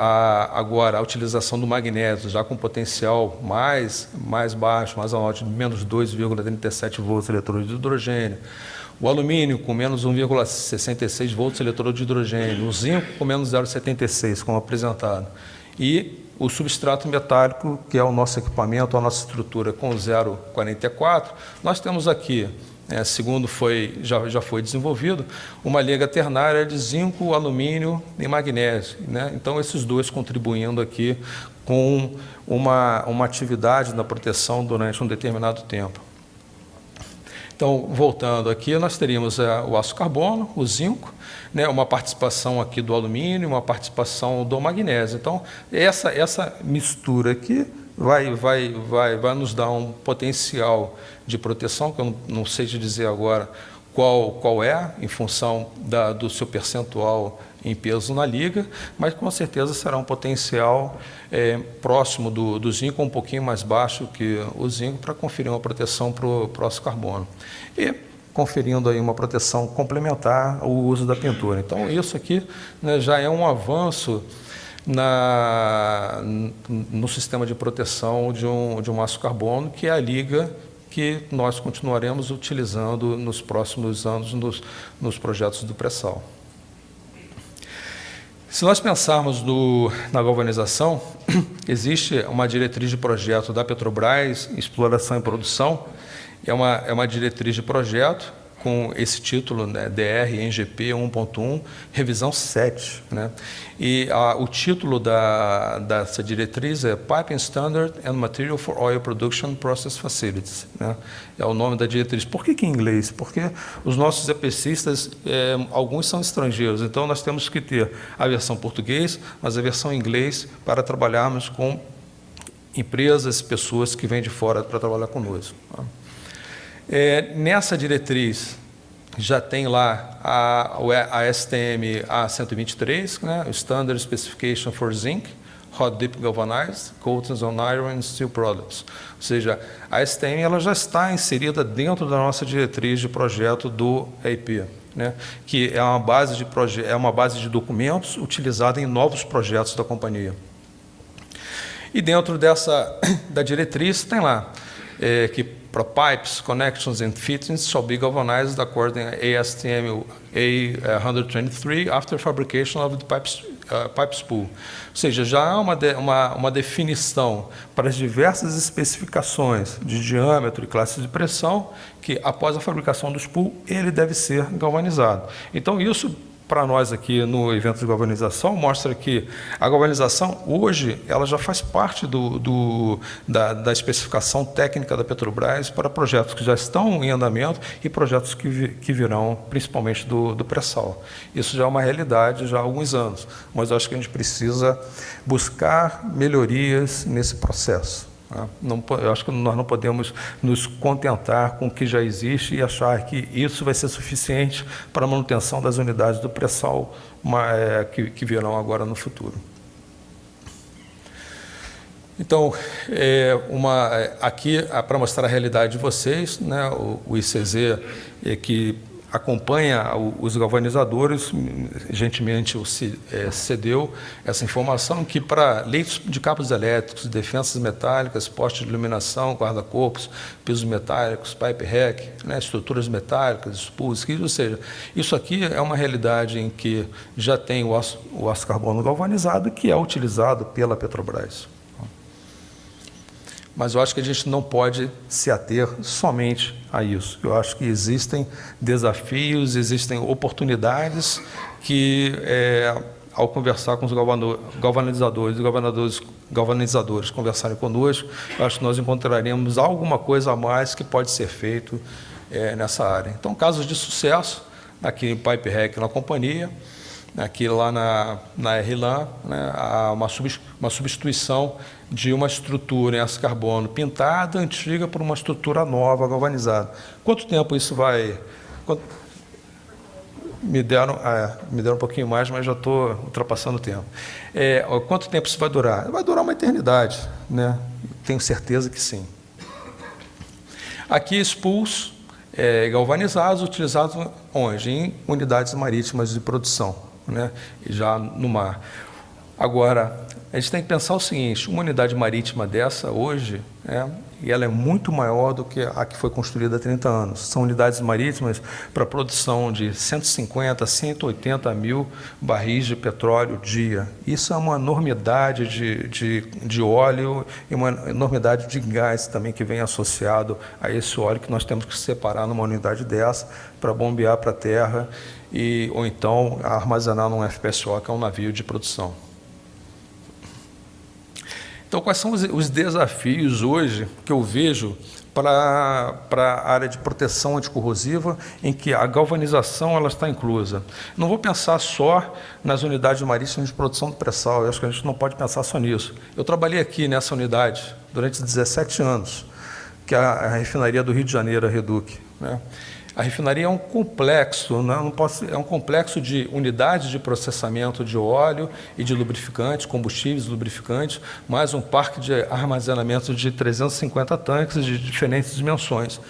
agora a utilização do magnésio, já com potencial mais baixo, mais anótico, de menos 2,37 volts eletrodo de hidrogênio, o alumínio com menos 1,66 volts eletrodo de hidrogênio, o zinco com menos 0,76, como apresentado, e o substrato metálico, que é o nosso equipamento, a nossa estrutura, com 0,44, nós temos aqui, segundo já foi desenvolvido, uma liga ternária de zinco, alumínio e magnésio, né? Então, esses dois contribuindo aqui com uma atividade na proteção durante um determinado tempo. Então, voltando aqui, nós teríamos o aço carbono, o zinco, né, uma participação aqui do alumínio, uma participação do magnésio. Então, essa mistura aqui vai nos dar um potencial de proteção, que eu não sei te dizer agora qual é, em função do seu percentual em peso na liga, mas com certeza será um potencial próximo do zinco, um pouquinho mais baixo que o zinco, para conferir uma proteção para o aço carbono. E conferindo aí uma proteção complementar ao uso da pintura. Então, isso aqui, né, já é um avanço no sistema de proteção de um aço carbono, que é a liga que nós continuaremos utilizando nos próximos anos nos projetos do pré-sal. Se nós pensarmos na galvanização, existe uma diretriz de projeto da Petrobras, Exploração e Produção, é uma diretriz de projeto com esse título, né, DR NGP 1.1, revisão 7. Né? E o título dessa diretriz é Piping Standard and Material for Oil Production Process Facilities. Né? É o nome da diretriz. Por que em inglês? Porque os nossos EPCistas, alguns são estrangeiros, então nós temos que ter a versão português, mas a versão em inglês para trabalharmos com empresas, pessoas que vêm de fora para trabalhar conosco. Tá? Nessa diretriz já tem lá a STM A123, né, o Standard Specification for Zinc, Hot Dip Galvanized, Coatings on Iron and Steel Products. Ou seja, a STM ela já está inserida dentro da nossa diretriz de projeto do EIP, né, que é uma base de documentos utilizada em novos projetos da companhia. E dentro da diretriz tem lá que para pipes, connections and fittings shall be galvanized according to ASTM A123 after fabrication of the pipe spool. Ou seja, já há uma definição para as diversas especificações de diâmetro e classe de pressão que, após a fabricação do spool, ele deve ser galvanizado. Então, isso, para nós aqui no evento de galvanização, mostra que a galvanização hoje ela já faz parte da especificação técnica da Petrobras para projetos que já estão em andamento e projetos que virão principalmente do pré-sal. Isso já é uma realidade já há alguns anos, mas eu acho que a gente precisa buscar melhorias nesse processo. Eu acho que nós não podemos nos contentar com o que já existe e achar que isso vai ser suficiente para a manutenção das unidades do pré-sal que virão agora no futuro. Então, aqui, para mostrar a realidade de vocês, né, o ICZ, que acompanha os galvanizadores, gentilmente cedeu essa informação que para leitos de cabos elétricos, defensas metálicas, postes de iluminação, guarda-corpos, pisos metálicos, pipe rack, né, estruturas metálicas, spools, ou seja, isso aqui é uma realidade em que já tem o aço carbono galvanizado que é utilizado pela Petrobras. Mas eu acho que a gente não pode se ater somente a isso. Eu acho que existem desafios, existem oportunidades que, ao conversar com os galvanizadores conversarem conosco, eu acho que nós encontraremos alguma coisa a mais que pode ser feito nessa área. Então, casos de sucesso, aqui em Pipe Rack na companhia, aqui lá na RLAN, né, há uma substituição de uma estrutura em aço carbono pintada, antiga, por uma estrutura nova, galvanizada. Quanto tempo isso vai... Me deram um pouquinho mais, mas já estou ultrapassando o tempo. Quanto tempo isso vai durar? Vai durar uma eternidade, né? Tenho certeza que sim. Aqui, spools galvanizados, utilizados onde? Em unidades marítimas de produção, né? E já no mar. Agora, a gente tem que pensar o seguinte, uma unidade marítima dessa hoje, e ela é muito maior do que a que foi construída há 30 anos. São unidades marítimas para produção de 150 a 180 mil barris de petróleo dia. Isso é uma enormidade de óleo e uma enormidade de gás também que vem associado a esse óleo que nós temos que separar numa unidade dessa para bombear para a terra ou então armazenar num FPSO, que é um navio de produção. Então, quais são os desafios hoje que eu vejo para a área de proteção anticorrosiva, em que a galvanização ela está inclusa? Não vou pensar só nas unidades marítimas de produção do pré-sal, eu acho que a gente não pode pensar só nisso. Eu trabalhei aqui nessa unidade durante 17 anos, que é a refinaria do Rio de Janeiro, a Reduc, né? A refinaria é um complexo, né? É um complexo de unidades de processamento de óleo e de lubrificantes, combustíveis e lubrificantes, mais um parque de armazenamento de 350 tanques de diferentes dimensões.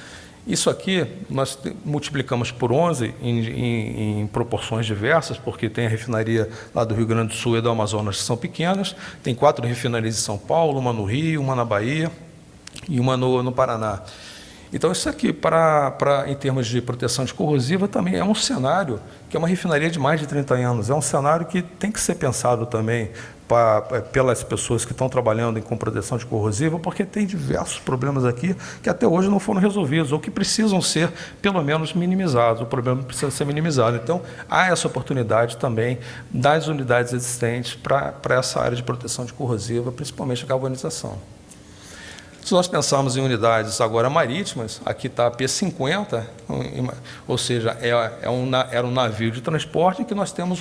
Isso aqui nós multiplicamos por 11 em proporções diversas, porque tem a refinaria lá do Rio Grande do Sul e do Amazonas, que são pequenas, tem 4 refinarias em São Paulo, uma no Rio, uma na Bahia e uma no Paraná. Então, isso aqui, em termos de proteção anticorrosiva, também é um cenário que é uma refinaria de mais de 30 anos. É um cenário que tem que ser pensado também pelas pessoas que estão trabalhando com proteção anticorrosiva, porque tem diversos problemas aqui que até hoje não foram resolvidos, ou que precisam ser, pelo menos, minimizados. O problema precisa ser minimizado. Então, há essa oportunidade também das unidades existentes para essa área de proteção anticorrosiva, principalmente a galvanização. Se nós pensarmos em unidades agora marítimas, aqui está a P50, ou seja, era um navio de transporte em que nós temos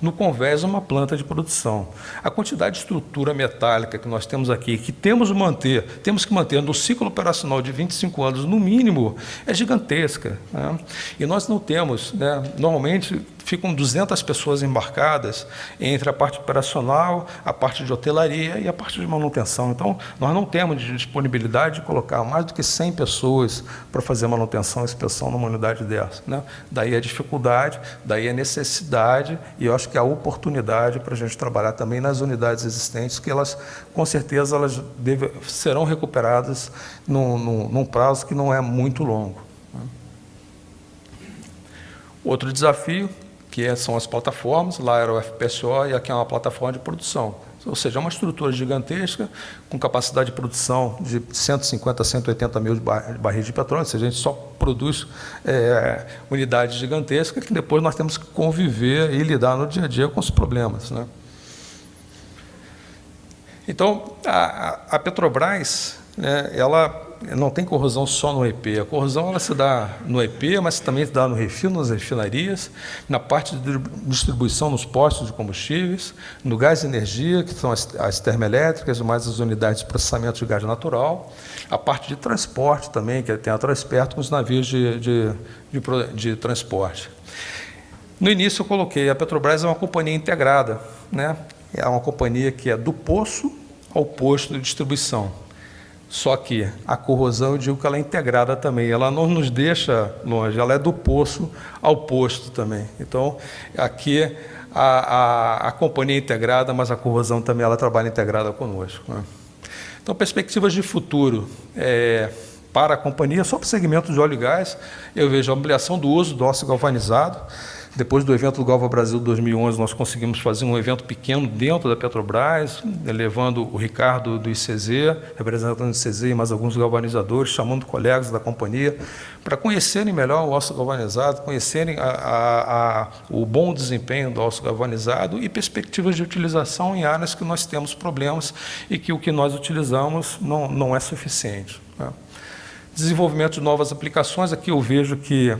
no convés uma planta de produção. A quantidade de estrutura metálica que nós temos aqui, que temos que manter no ciclo operacional de 25 anos no mínimo, é gigantesca, né? E nós não temos, né, normalmente ficam 200 pessoas embarcadas entre a parte operacional, a parte de hotelaria e a parte de manutenção. Então, nós não temos disponibilidade de colocar mais do que 100 pessoas para fazer manutenção e inspeção numa unidade dessa, né? Daí a dificuldade, daí a necessidade e eu acho que a oportunidade para a gente trabalhar também nas unidades existentes, que elas, com certeza, serão recuperadas num prazo que não é muito longo, né? Outro desafio, que são as plataformas, lá era o FPSO e aqui é uma plataforma de produção. Ou seja, é uma estrutura gigantesca, com capacidade de produção de 150 a 180 mil barris de petróleo, ou seja, a gente só produz unidades gigantescas que depois nós temos que conviver e lidar no dia a dia com os problemas, né? Então, a Petrobras, né, ela não tem corrosão só no EP. A corrosão ela se dá no EP, mas também se dá no refino, nas refinarias, na parte de distribuição nos postos de combustíveis, no gás e energia, que são as termoelétricas, mais as unidades de processamento de gás natural, a parte de transporte também, que tem a Transperto com os navios de transporte. No início eu coloquei, a Petrobras é uma companhia integrada, né? É uma companhia que é do poço ao posto de distribuição. Só que a corrosão, eu digo que ela é integrada também, ela não nos deixa longe, ela é do poço ao posto também. Então, aqui a companhia é integrada, mas a corrosão também ela trabalha integrada conosco, né? Então, perspectivas de futuro para a companhia, só para o segmento de óleo e gás, eu vejo a ampliação do uso do óxido galvanizado. Depois do evento do Galva Brasil 2011, nós conseguimos fazer um evento pequeno dentro da Petrobras, levando o Ricardo do ICZ, representando o ICZ e mais alguns galvanizadores, chamando colegas da companhia, para conhecerem melhor o óxido galvanizado, conhecerem o bom desempenho do óxido galvanizado e perspectivas de utilização em áreas que nós temos problemas e que o que nós utilizamos não é suficiente, né? Desenvolvimento de novas aplicações, aqui eu vejo que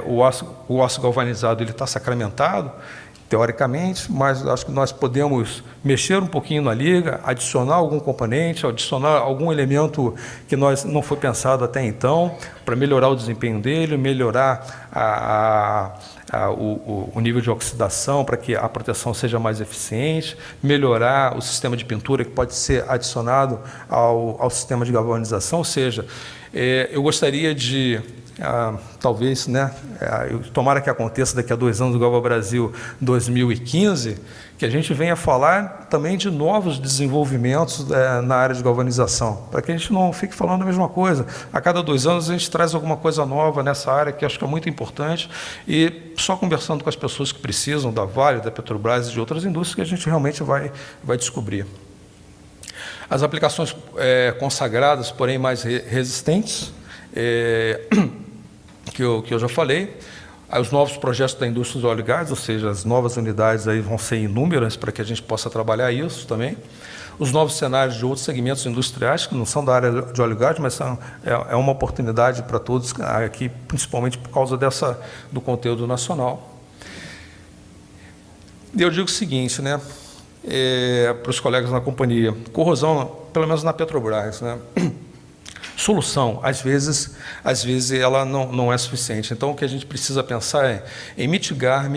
o óxido galvanizado está sacramentado, teoricamente, mas acho que nós podemos mexer um pouquinho na liga, adicionar algum componente, adicionar algum elemento que não foi pensado até então, para melhorar o desempenho dele, melhorar o nível de oxidação, para que a proteção seja mais eficiente, melhorar o sistema de pintura que pode ser adicionado ao sistema de galvanização, ou seja, eu gostaria de, talvez, né, tomara que aconteça daqui a 2 anos do Galva Brasil 2015, que a gente venha falar também de novos desenvolvimentos na área de galvanização, para que a gente não fique falando a mesma coisa. A cada 2 anos a gente traz alguma coisa nova nessa área, que acho que é muito importante, e só conversando com as pessoas que precisam da Vale, da Petrobras e de outras indústrias, que a gente realmente vai descobrir. As aplicações consagradas, porém mais resistentes, que eu já falei. Os novos projetos da indústria do óleo e gás, ou seja, as novas unidades aí vão ser inúmeras para que a gente possa trabalhar isso também. Os novos cenários de outros segmentos industriais, que não são da área de óleo e gás, mas é uma oportunidade para todos aqui, principalmente por causa do conteúdo nacional. E eu digo o seguinte, né? Para os colegas na companhia, corrosão, pelo menos na Petrobras, né? Solução, às vezes ela não é suficiente. Então, o que a gente precisa pensar é em mitigar,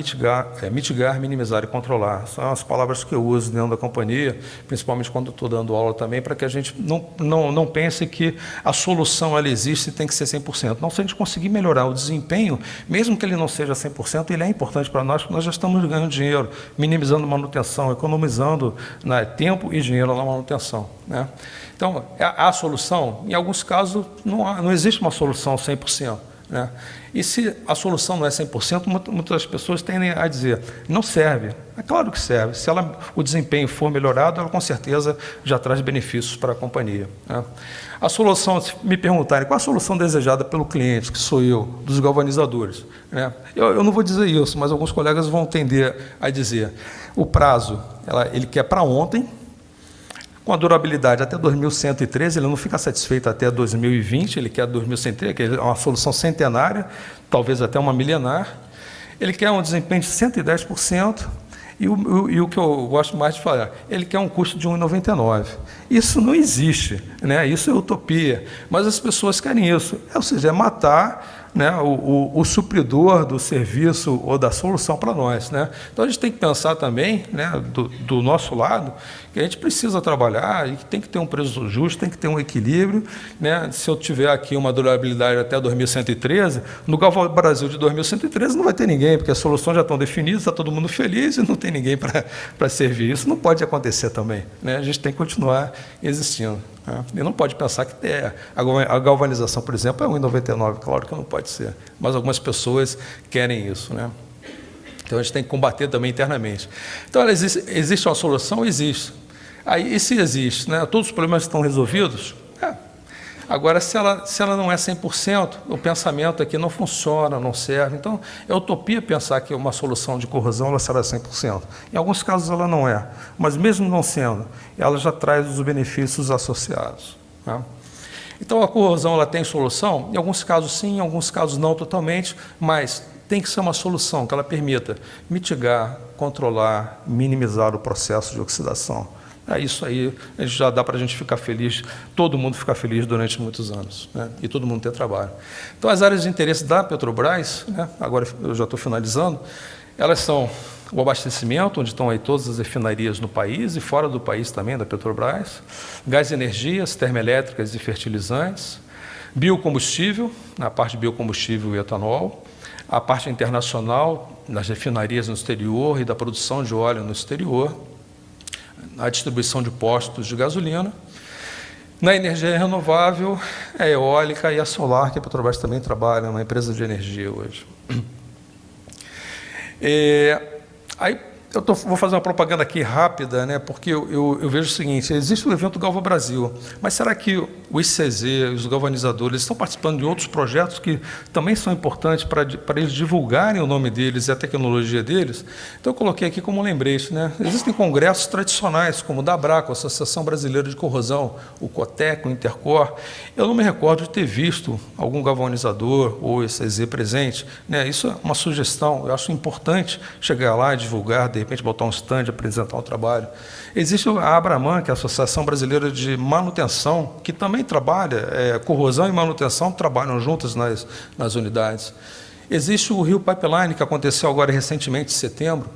minimizar e controlar. São as palavras que eu uso dentro da companhia, principalmente quando estou dando aula também, para que a gente não pense que a solução ela existe e tem que ser 100%. Não, se a gente conseguir melhorar o desempenho, mesmo que ele não seja 100%, ele é importante para nós, porque nós já estamos ganhando dinheiro, minimizando manutenção, economizando, né, tempo e dinheiro na manutenção, né? Então, a solução, em alguns casos, não existe uma solução 100%. Né? E se a solução não é 100%, muitas pessoas tendem a dizer, não serve. É claro que serve. Se o desempenho for melhorado, ela com certeza já traz benefícios para a companhia. Né? A solução, se me perguntarem qual a solução desejada pelo cliente, que sou eu, dos galvanizadores, né? Eu não vou dizer isso, mas alguns colegas vão tender a dizer, o prazo, ele quer para ontem, com a durabilidade até 2113, ele não fica satisfeito até 2020, ele quer 2113, que é uma solução centenária, talvez até uma milenar. Ele quer um desempenho de 110%, e o que eu gosto mais de falar, ele quer um custo de R$ 1,99. Isso não existe, né? Isso é utopia, mas as pessoas querem isso, ou seja, é matar, né, o supridor do serviço ou da solução para nós, né? Então a gente tem que pensar também, né, do nosso lado, que a gente precisa trabalhar e que tem que ter um preço justo, tem que ter um equilíbrio, né? Se eu tiver aqui uma durabilidade até 2113, no Galva Brasil de 2113 não vai ter ninguém, porque as soluções já estão definidas, está todo mundo feliz e não tem ninguém para servir. Isso não pode acontecer também, né? A gente tem que continuar existindo. E não pode pensar que a galvanização, por exemplo, é 1,99, claro que não pode ser, mas algumas pessoas querem isso, né? Então a gente tem que combater também internamente. Então, existe uma solução? Existe. Aí, e se existe, né? Todos os problemas estão resolvidos? Agora, se ela não é 100%, o pensamento aqui não funciona, não serve. Então, é utopia pensar que uma solução de corrosão ela será 100%. Em alguns casos ela não é, mas mesmo não sendo, ela já traz os benefícios associados, né? Então, a corrosão ela tem solução? Em alguns casos sim, em alguns casos não totalmente, mas tem que ser uma solução que ela permita mitigar, controlar, minimizar o processo de oxidação. Isso aí já dá para a gente ficar feliz, todo mundo ficar feliz durante muitos anos, né? E todo mundo ter trabalho. Então, as áreas de interesse da Petrobras, né, agora eu já estou finalizando, elas são o abastecimento, onde estão aí todas as refinarias no país e fora do país também, da Petrobras, gás e energias, termoelétricas e fertilizantes, biocombustível, na parte de biocombustível e etanol, a parte internacional, das refinarias no exterior e da produção de óleo no exterior, a distribuição de postos de gasolina. Na energia renovável, a eólica e a solar, que a Petrobras também trabalha, uma empresa de energia hoje. Aí vou fazer uma propaganda aqui rápida, né, porque eu vejo o seguinte: existe o evento Galva Brasil, mas será que o ICZ, os galvanizadores, estão participando de outros projetos que também são importantes para eles divulgarem o nome deles e a tecnologia deles? Então eu coloquei aqui como lembrete, né? Existem congressos tradicionais, como o da Abraco, a Associação Brasileira de Corrosão, o COTEC, o Intercor. Eu não me recordo de ter visto algum galvanizador ou ICZ presente, né? Isso é uma sugestão, eu acho importante chegar lá e divulgar, de repente botar um stand, apresentar um trabalho. Existe a Abraman, que é a Associação Brasileira de Manutenção, que também trabalha, corrosão e manutenção trabalham juntas nas unidades. Existe o Rio Pipeline, que aconteceu agora recentemente, em setembro,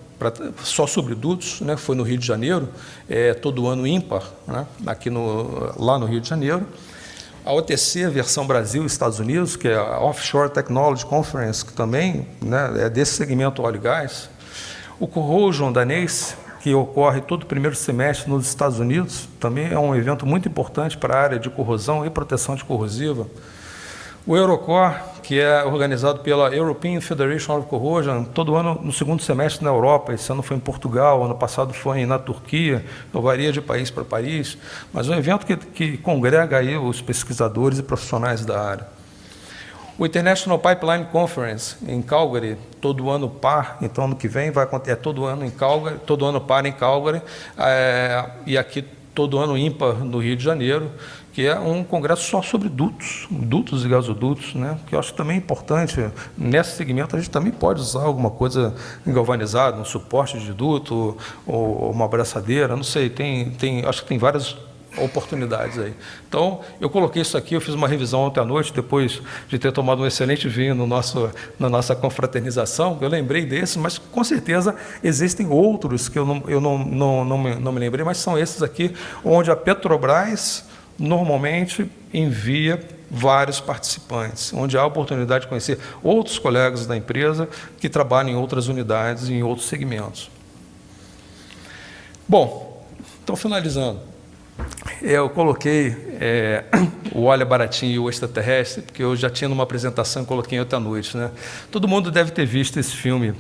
só sobre dutos, né, foi no Rio de Janeiro, todo ano ímpar, né, lá no Rio de Janeiro. A OTC, a versão Brasil e Estados Unidos, que é a Offshore Technology Conference, que também, né, é desse segmento óleo e gás. O Corrosion danês, que ocorre todo o primeiro semestre nos Estados Unidos, também é um evento muito importante para a área de corrosão e proteção anticorrosiva. O Eurocor, que é organizado pela European Federation of Corrosion, todo ano no segundo semestre na Europa. Esse ano foi em Portugal, ano passado foi na Turquia, varia de país para país, mas é um evento que congrega aí os pesquisadores e profissionais da área. O International Pipeline Conference, em Calgary, todo ano par, então ano que vem vai acontecer todo ano em Calgary, todo ano par em Calgary, e aqui todo ano ímpar no Rio de Janeiro, que é um congresso só sobre dutos e gasodutos, né? Que eu acho também importante. Nesse segmento a gente também pode usar alguma coisa galvanizada, um suporte de duto, ou uma abraçadeira, não sei, acho que tem várias oportunidades aí. Então, eu coloquei isso aqui, eu fiz uma revisão ontem à noite, depois de ter tomado um excelente vinho na nossa confraternização, eu lembrei desses, mas com certeza existem outros que eu não me lembrei, mas são esses aqui, onde a Petrobras normalmente envia vários participantes, onde há a oportunidade de conhecer outros colegas da empresa que trabalham em outras unidades e em outros segmentos. Bom, então finalizando. Eu coloquei o óleo baratinho e o extraterrestre, porque eu já tinha numa apresentação e coloquei ontem à noite, né? Todo mundo deve ter visto esse filme,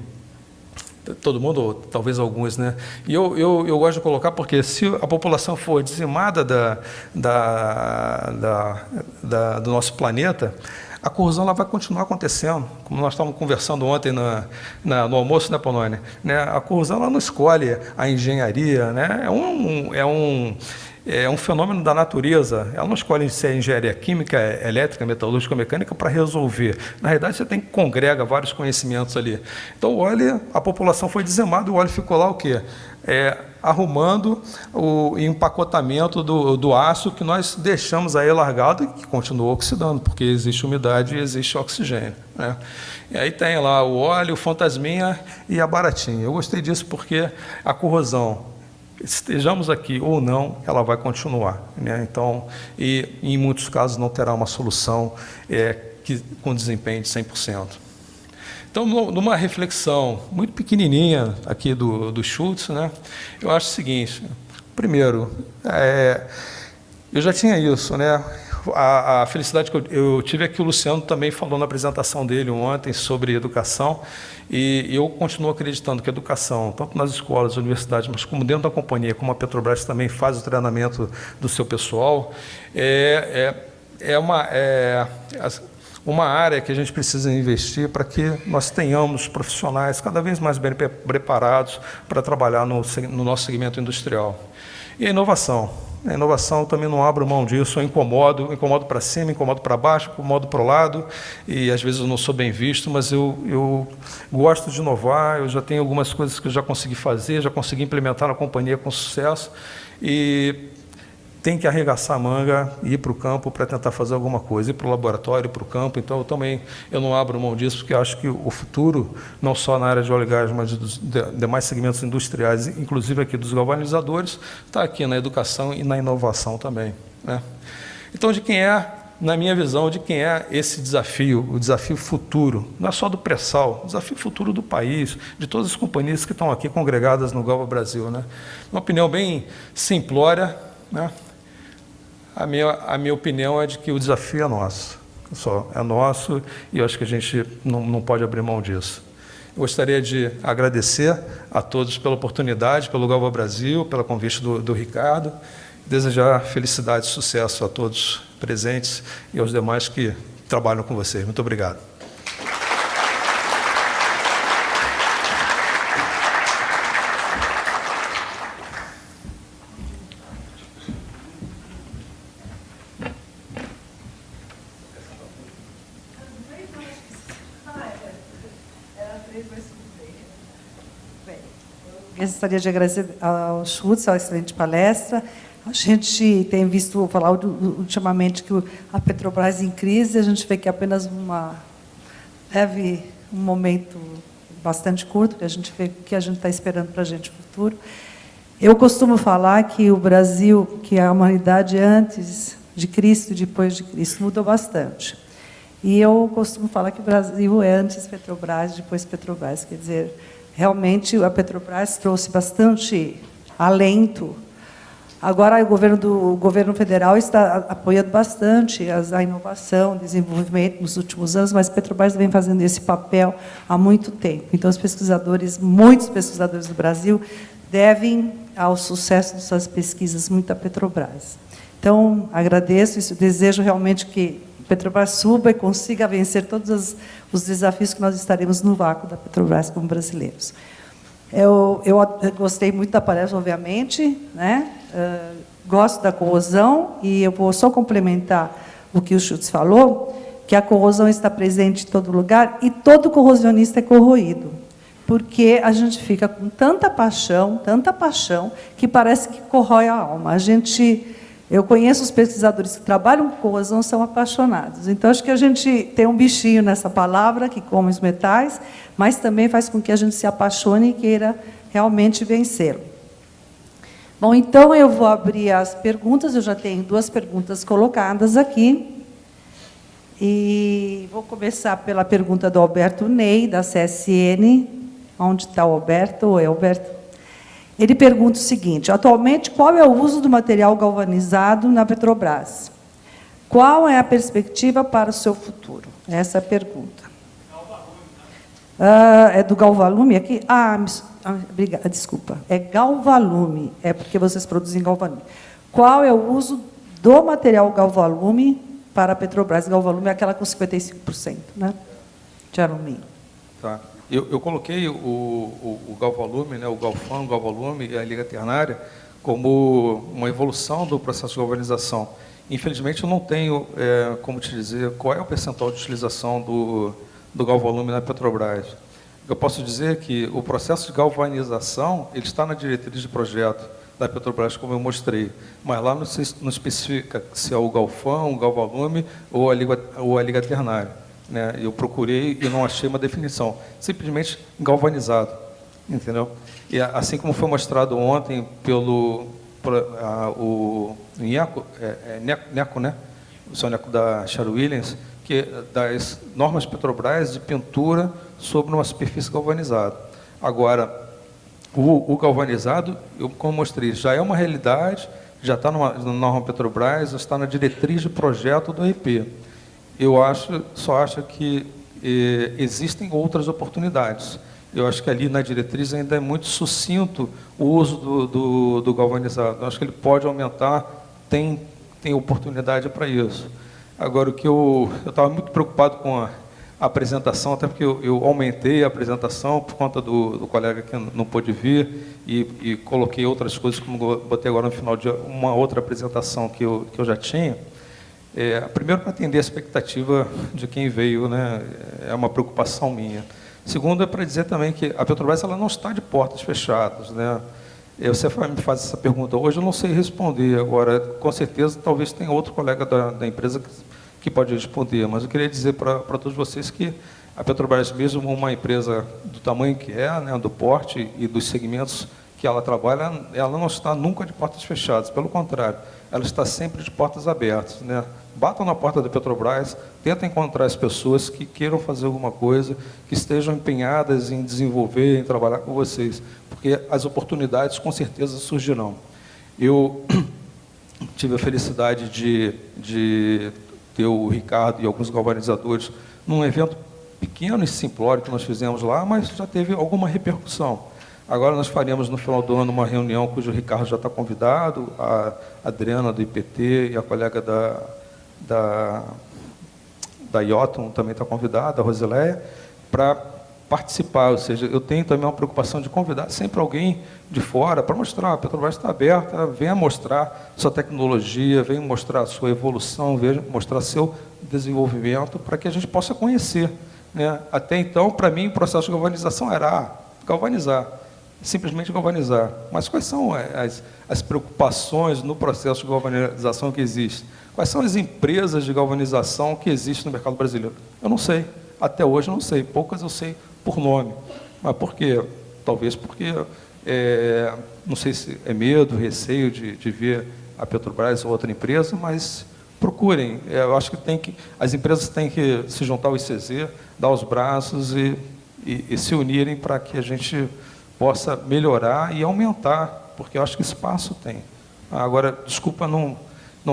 todo mundo, ou talvez alguns, né? E eu gosto de colocar porque se a população for dizimada do nosso planeta, a corrosão ela vai continuar acontecendo, como nós estávamos conversando ontem no almoço, né, Polônia? Né? A corrosão ela não escolhe a engenharia, né? É um fenômeno da natureza, ela não escolhe se é engenharia química, elétrica, metalúrgica, mecânica para resolver. Na realidade, você tem que congrega vários conhecimentos ali. Então, o óleo, a população foi dizimada, o óleo ficou lá o quê? Arrumando o empacotamento do aço que nós deixamos aí largado e que continuou oxidando, porque existe umidade e existe oxigênio, né? E aí tem lá o óleo, o fantasminha e a baratinha. Eu gostei disso porque a corrosão, estejamos aqui ou não, ela vai continuar, né? Então, e em muitos casos não terá uma solução com desempenho de 100%. Então, numa reflexão muito pequenininha aqui do Schultz, né, eu acho o seguinte: primeiro, eu já tinha isso, né? A felicidade que eu tive é que o Luciano também falou na apresentação dele ontem sobre educação, e eu continuo acreditando que a educação, tanto nas escolas, universidades, mas como dentro da companhia, como a Petrobras também faz o treinamento do seu pessoal, uma área que a gente precisa investir para que nós tenhamos profissionais cada vez mais bem preparados para trabalhar no nosso segmento industrial. E a inovação. A inovação também não abro mão disso, eu incomodo para cima, incomodo para baixo, incomodo para o lado, e às vezes eu não sou bem visto, mas eu gosto de inovar, eu já tenho algumas coisas que eu já consegui fazer, já consegui implementar na companhia com sucesso, e tem que arregaçar a manga e ir para o campo para tentar fazer alguma coisa, ir para o laboratório, ir para o campo. Então, eu não abro mão disso, porque acho que o futuro, não só na área de óleo e gás, mas dos demais segmentos industriais, inclusive aqui dos galvanizadores, está aqui na educação e na inovação também, né? Então, na minha visão, de quem é esse desafio, o desafio futuro, não é só do pré-sal, o desafio futuro do país, de todas as companhias que estão aqui congregadas no Galva Brasil, né? Uma opinião bem simplória, né? A minha opinião é de que o desafio é nosso, é nosso, e eu acho que a gente não pode abrir mão disso. Eu gostaria de agradecer a todos pela oportunidade, pelo Galva Brasil, pelo convite do Ricardo, desejar felicidade e sucesso a todos presentes e aos demais que trabalham com vocês. Muito obrigado. Eu gostaria de agradecer ao Schutz, a excelente palestra. A gente tem visto falar ultimamente que a Petrobras em crise, a gente vê que é apenas um momento bastante curto, que a gente vê o que a gente está esperando para a gente no futuro. Eu costumo falar que o Brasil, que a humanidade antes de Cristo e depois de Cristo, mudou bastante. E eu costumo falar que o Brasil é antes Petrobras, depois Petrobras. Quer dizer, realmente a Petrobras trouxe bastante alento. Agora, o governo federal está apoiando bastante a inovação, o desenvolvimento nos últimos anos, mas a Petrobras vem fazendo esse papel há muito tempo. Então, muitos pesquisadores do Brasil, devem ao sucesso de suas pesquisas muito à Petrobras. Então, agradeço isso, desejo realmente que a Petrobras suba e consiga vencer todos os desafios que nós estaremos no vácuo da Petrobras como brasileiros. Eu gostei muito da palestra, obviamente, né? Gosto da corrosão, e eu vou só complementar o que o Schutz falou, que a corrosão está presente em todo lugar, e todo corrosionista é corroído, porque a gente fica com tanta paixão, que parece que corrói a alma. Eu conheço os pesquisadores que trabalham com corrosão, são apaixonados. Então, acho que a gente tem um bichinho nessa palavra, que come os metais, mas também faz com que a gente se apaixone e queira realmente vencê-lo. Bom, então, eu vou abrir as perguntas. Eu já tenho 2 perguntas colocadas aqui. E vou começar pela pergunta do Alberto Ney, da CSN. Onde está o Alberto? Oi, Alberto. Ele pergunta o seguinte: atualmente, qual é o uso do material galvanizado na Petrobras? Qual é a perspectiva para o seu futuro? Essa é a pergunta. É do Galvalume aqui? Obrigada, desculpa. É Galvalume, é porque vocês produzem Galvalume. Qual é o uso do material Galvalume para a Petrobras? Galvalume é aquela com 55%, né? De alumínio. Tá. Eu coloquei o Galvalume, né, o Galfan, o Galvalume e a liga ternária como uma evolução do processo de galvanização. Infelizmente, eu não tenho como te dizer qual é o percentual de utilização do Galvalume na Petrobras. Eu posso dizer que o processo de galvanização ele está na diretriz de projeto da Petrobras, como eu mostrei, mas lá não especifica se é o Galfan, o Galvalume ou a liga ternária, né? Eu procurei e não achei uma definição, simplesmente galvanizado, entendeu? E assim como foi mostrado ontem o Neco, né? O seu Neco da Sherwin Williams, que das normas Petrobras de pintura sobre uma superfície galvanizada. Agora, o galvanizado, como mostrei, já é uma realidade, já está na norma Petrobras, está na diretriz de projeto do RP. Eu só acho que existem outras oportunidades. Eu acho que ali na diretriz ainda é muito sucinto o uso do galvanizado. Eu acho que ele pode aumentar, tem oportunidade para isso. Agora, o que eu estava muito preocupado com a apresentação, até porque eu aumentei a apresentação por conta do colega que não pôde vir e coloquei outras coisas, como botei agora no final de uma outra apresentação que eu já tinha. Primeiro, para atender a expectativa de quem veio, né, é uma preocupação minha. Segundo, é para dizer também que a Petrobras ela não está de portas fechadas, né? Você me faz essa pergunta hoje, eu não sei responder. Agora, com certeza, talvez tenha outro colega da empresa que pode responder, mas eu queria dizer para todos vocês que a Petrobras, mesmo uma empresa do tamanho que é, né, do porte e dos segmentos que ela trabalha, ela não está nunca de portas fechadas, pelo contrário, ela está sempre de portas abertas, né? Batam na porta da Petrobras, tentem encontrar as pessoas que queiram fazer alguma coisa, que estejam empenhadas em desenvolver, em trabalhar com vocês, porque as oportunidades com certeza surgirão. Eu tive a felicidade de ter o Ricardo e alguns galvanizadores num evento pequeno e simplório que nós fizemos lá, mas já teve alguma repercussão. Agora nós faremos no final do ano uma reunião cujo Ricardo já está convidado, a Adriana do IPT e a colega da Ioton também está convidada, a Rosileia, para participar. Ou seja, eu tenho também uma preocupação de convidar sempre alguém de fora para mostrar, a Petrobras está aberta, venha mostrar sua tecnologia, venha mostrar sua evolução, venha mostrar seu desenvolvimento, para que a gente possa conhecer, né? Até então, para mim, o processo de galvanização era galvanizar, simplesmente galvanizar. Mas quais são as preocupações no processo de galvanização que existe? Quais são as empresas de galvanização que existem no mercado brasileiro? Eu não sei. Até hoje eu não sei. Poucas eu sei por nome. Mas por quê? Talvez porque, não sei se é medo, receio de ver a Petrobras ou outra empresa, mas procurem. Eu acho que as empresas têm que se juntar ao ICZ, dar os braços e se unirem para que a gente possa melhorar e aumentar, porque eu acho que espaço tem. Agora, desculpa não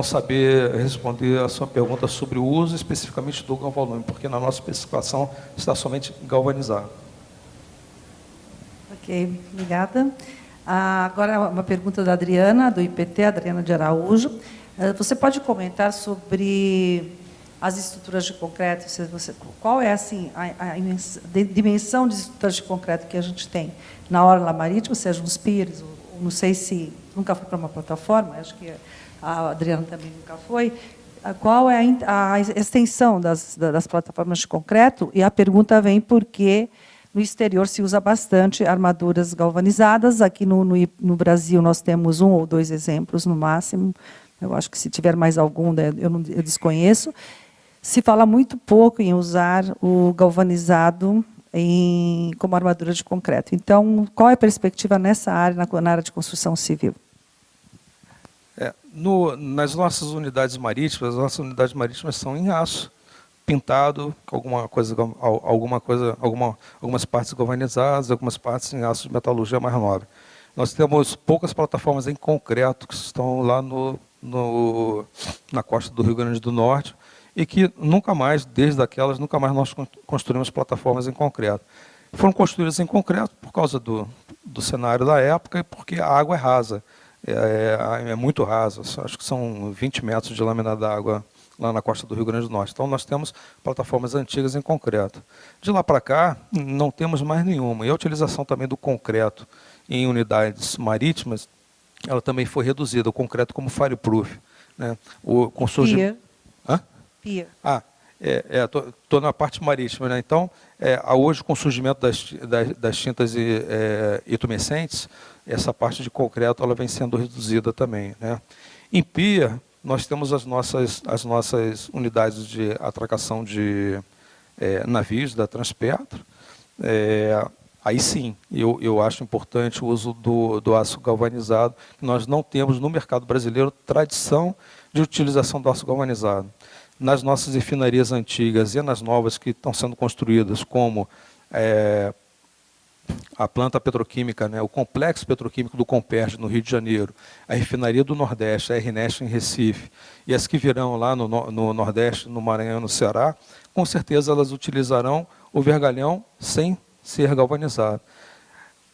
saber responder a sua pergunta sobre o uso especificamente do galvalume, porque na nossa especificação está somente galvanizado. Ok, obrigada. Agora uma pergunta da Adriana, do IPT, Adriana de Araújo. Você pode comentar sobre as estruturas de concreto? Qual é assim, a dimensão de estruturas de concreto que a gente tem na orla marítima, seja nos piers, ou não sei se nunca foi para uma plataforma, acho que a Adriana também nunca foi. Qual é a extensão das plataformas de concreto? E a pergunta vem porque no exterior se usa bastante armaduras galvanizadas. Aqui no Brasil nós temos 1 ou 2 exemplos no máximo. Eu acho que se tiver mais algum, eu desconheço. Se fala muito pouco em usar o galvanizado como armadura de concreto. Então, qual é a perspectiva nessa área, na área de construção civil? Nas nossas unidades marítimas, as nossas unidades marítimas são em aço, pintado, com algumas partes galvanizadas, algumas partes em aço de metalurgia mais nobre. Nós temos poucas plataformas em concreto que estão lá na costa do Rio Grande do Norte e que nunca mais nós construímos plataformas em concreto. Foram construídas em concreto por causa do cenário da época e porque a água é rasa. É muito rasa, acho que são 20 metros de lâmina d'água lá na costa do Rio Grande do Norte. Então, nós temos plataformas antigas em concreto. De lá para cá, não temos mais nenhuma. E a utilização também do concreto em unidades marítimas, ela também foi reduzida, o concreto como fireproof, né? Pier. Hã? Pier. Estou na parte marítima, né? Então, hoje, com o surgimento das tintas intumescentes, essa parte de concreto ela vem sendo reduzida também, né? Em pier, nós temos as nossas unidades de atracação de navios da Transpetro. Aí sim, eu acho importante o uso do aço galvanizado. Nós não temos no mercado brasileiro tradição de utilização do aço galvanizado. Nas nossas refinarias antigas e nas novas que estão sendo construídas, como a planta petroquímica, né, o complexo petroquímico do Comperj, no Rio de Janeiro, a refinaria do Nordeste, a RNEST em Recife, e as que virão lá no Nordeste, no Maranhão e no Ceará, com certeza elas utilizarão o vergalhão sem ser galvanizado.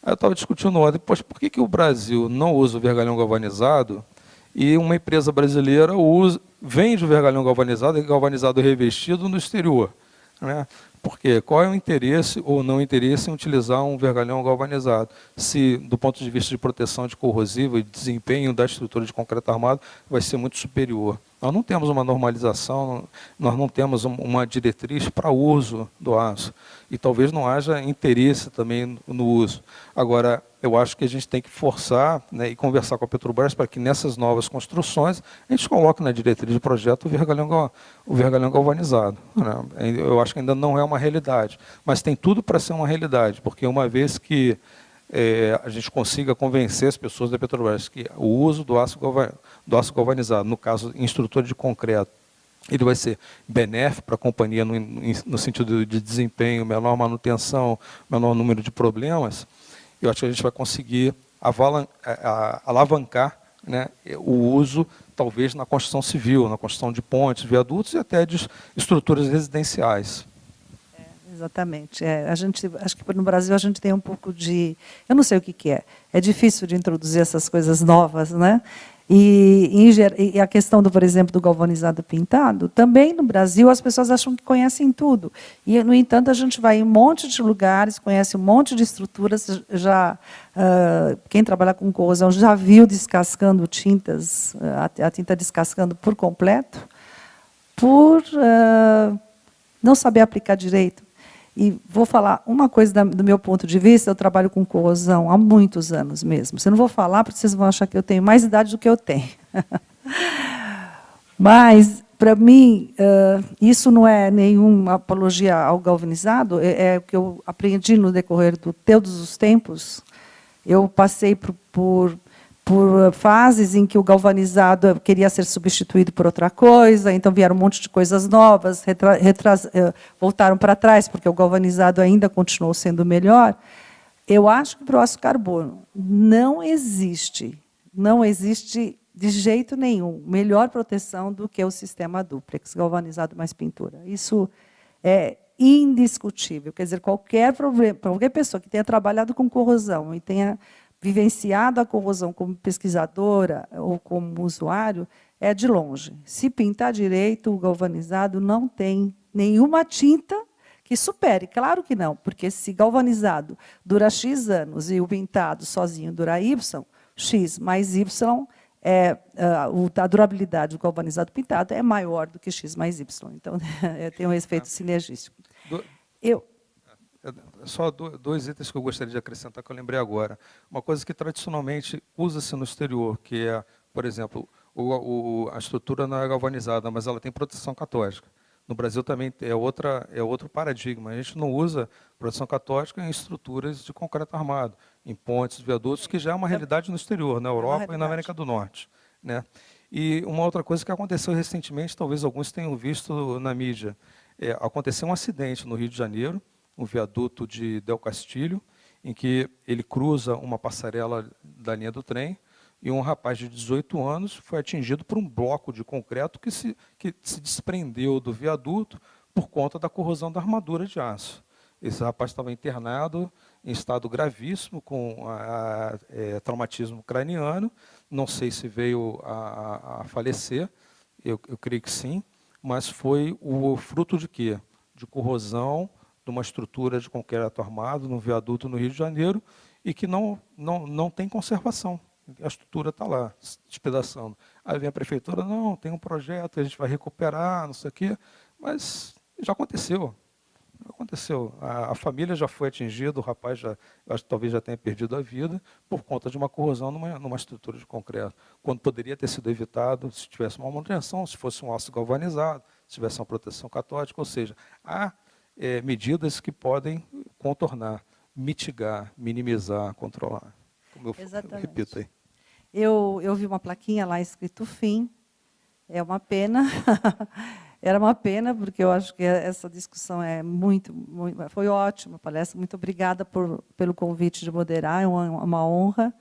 Eu estava discutindo ontem, poxa, por que o Brasil não usa o vergalhão galvanizado e uma empresa brasileira vende o vergalhão galvanizado e galvanizado revestido no exterior, né? Porque qual é o interesse ou não interesse em utilizar um vergalhão galvanizado? Se, do ponto de vista de proteção de corrosiva e desempenho da estrutura de concreto armado, vai ser muito superior. Nós não temos uma normalização, nós não temos uma diretriz para uso do aço. E talvez não haja interesse também no uso. Agora, eu acho que a gente tem que forçar, né, e conversar com a Petrobras para que nessas novas construções a gente coloque na diretriz de projeto o vergalhão galvanizado, né? Eu acho que ainda não é uma realidade, mas tem tudo para ser uma realidade, porque uma vez que a gente consiga convencer as pessoas da Petrobras que o uso do aço galvanizado, no caso em estrutura de concreto, ele vai ser benéfico para a companhia no sentido de desempenho, menor manutenção, menor número de problemas. Eu acho que a gente vai conseguir alavancar, né, o uso, talvez, na construção civil, na construção de pontes, viadutos e até de estruturas residenciais. Exatamente. Acho que no Brasil a gente tem um pouco de... Eu não sei o que é. É difícil de introduzir essas coisas novas, né? E a questão, por exemplo, do galvanizado pintado, também no Brasil as pessoas acham que conhecem tudo. E, no entanto, a gente vai em um monte de lugares, conhece um monte de estruturas, quem trabalha com corrosão já viu descascando tintas, a tinta descascando por completo, por não saber aplicar direito. E vou falar uma coisa do meu ponto de vista, eu trabalho com corrosão há muitos anos mesmo. Eu não vou falar porque vocês vão achar que eu tenho mais idade do que eu tenho. Mas, para mim, isso não é nenhuma apologia ao galvanizado, é o que eu aprendi no decorrer de todos os tempos. Eu passei por fases em que o galvanizado queria ser substituído por outra coisa, então vieram um monte de coisas novas, voltaram para trás, porque o galvanizado ainda continuou sendo melhor. Eu acho que para o aço carbono não existe de jeito nenhum melhor proteção do que o sistema dúplex, galvanizado mais pintura. Isso é indiscutível. Quer dizer, qualquer pessoa que tenha trabalhado com corrosão e tenha vivenciado a corrosão como pesquisadora ou como usuário, é de longe. Se pintar direito, o galvanizado não tem nenhuma tinta que supere. Claro que não, porque se galvanizado dura X anos e o pintado sozinho dura Y, X mais Y, a durabilidade do galvanizado pintado é maior do que X mais Y. Então, tem um efeito sinergístico. Só dois itens que eu gostaria de acrescentar, que eu lembrei agora. Uma coisa que tradicionalmente usa-se no exterior, que é, por exemplo, a estrutura não é galvanizada, mas ela tem proteção catódica. No Brasil também é outro paradigma. A gente não usa proteção catódica em estruturas de concreto armado, em pontes, viadutos, que já é uma realidade no exterior, na Europa e na América do Norte, né? E uma outra coisa que aconteceu recentemente, talvez alguns tenham visto na mídia, aconteceu um acidente no Rio de Janeiro, um viaduto de Del Castillo, em que ele cruza uma passarela da linha do trem, e um rapaz de 18 anos foi atingido por um bloco de concreto que se desprendeu do viaduto por conta da corrosão da armadura de aço. Esse rapaz estava internado em estado gravíssimo, com traumatismo craniano, não sei se veio a falecer, eu creio que sim, mas foi o fruto de quê? De corrosão de uma estrutura de concreto armado, num viaduto no Rio de Janeiro, e que não tem conservação. A estrutura está lá, despedaçando. Aí vem a prefeitura, não, tem um projeto, a gente vai recuperar, não sei o quê, mas já aconteceu. A família já foi atingida, o rapaz talvez já tenha perdido a vida por conta de uma corrosão numa estrutura de concreto, quando poderia ter sido evitado se tivesse uma manutenção, se fosse um aço galvanizado, se tivesse uma proteção catódica, ou seja, há medidas que podem contornar, mitigar, minimizar, controlar. Como eu repito aí. Eu vi uma plaquinha lá escrito fim. É uma pena. Era uma pena, porque eu acho que essa discussão foi ótima, a palestra. Muito obrigada pelo convite de moderar, é uma honra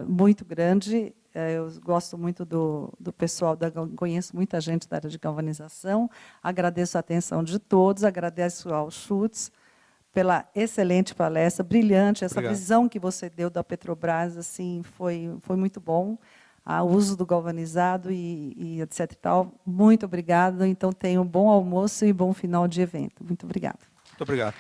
muito grande. Eu gosto muito do pessoal, conheço muita gente da área de galvanização. Agradeço a atenção de todos, agradeço ao Schutz pela excelente palestra, brilhante. Essa Obrigado. Visão que você deu da Petrobras assim, foi muito bom. O uso do galvanizado e etc. E tal. Muito obrigada. Então, tenham um bom almoço e bom final de evento. Muito obrigada. Muito obrigado.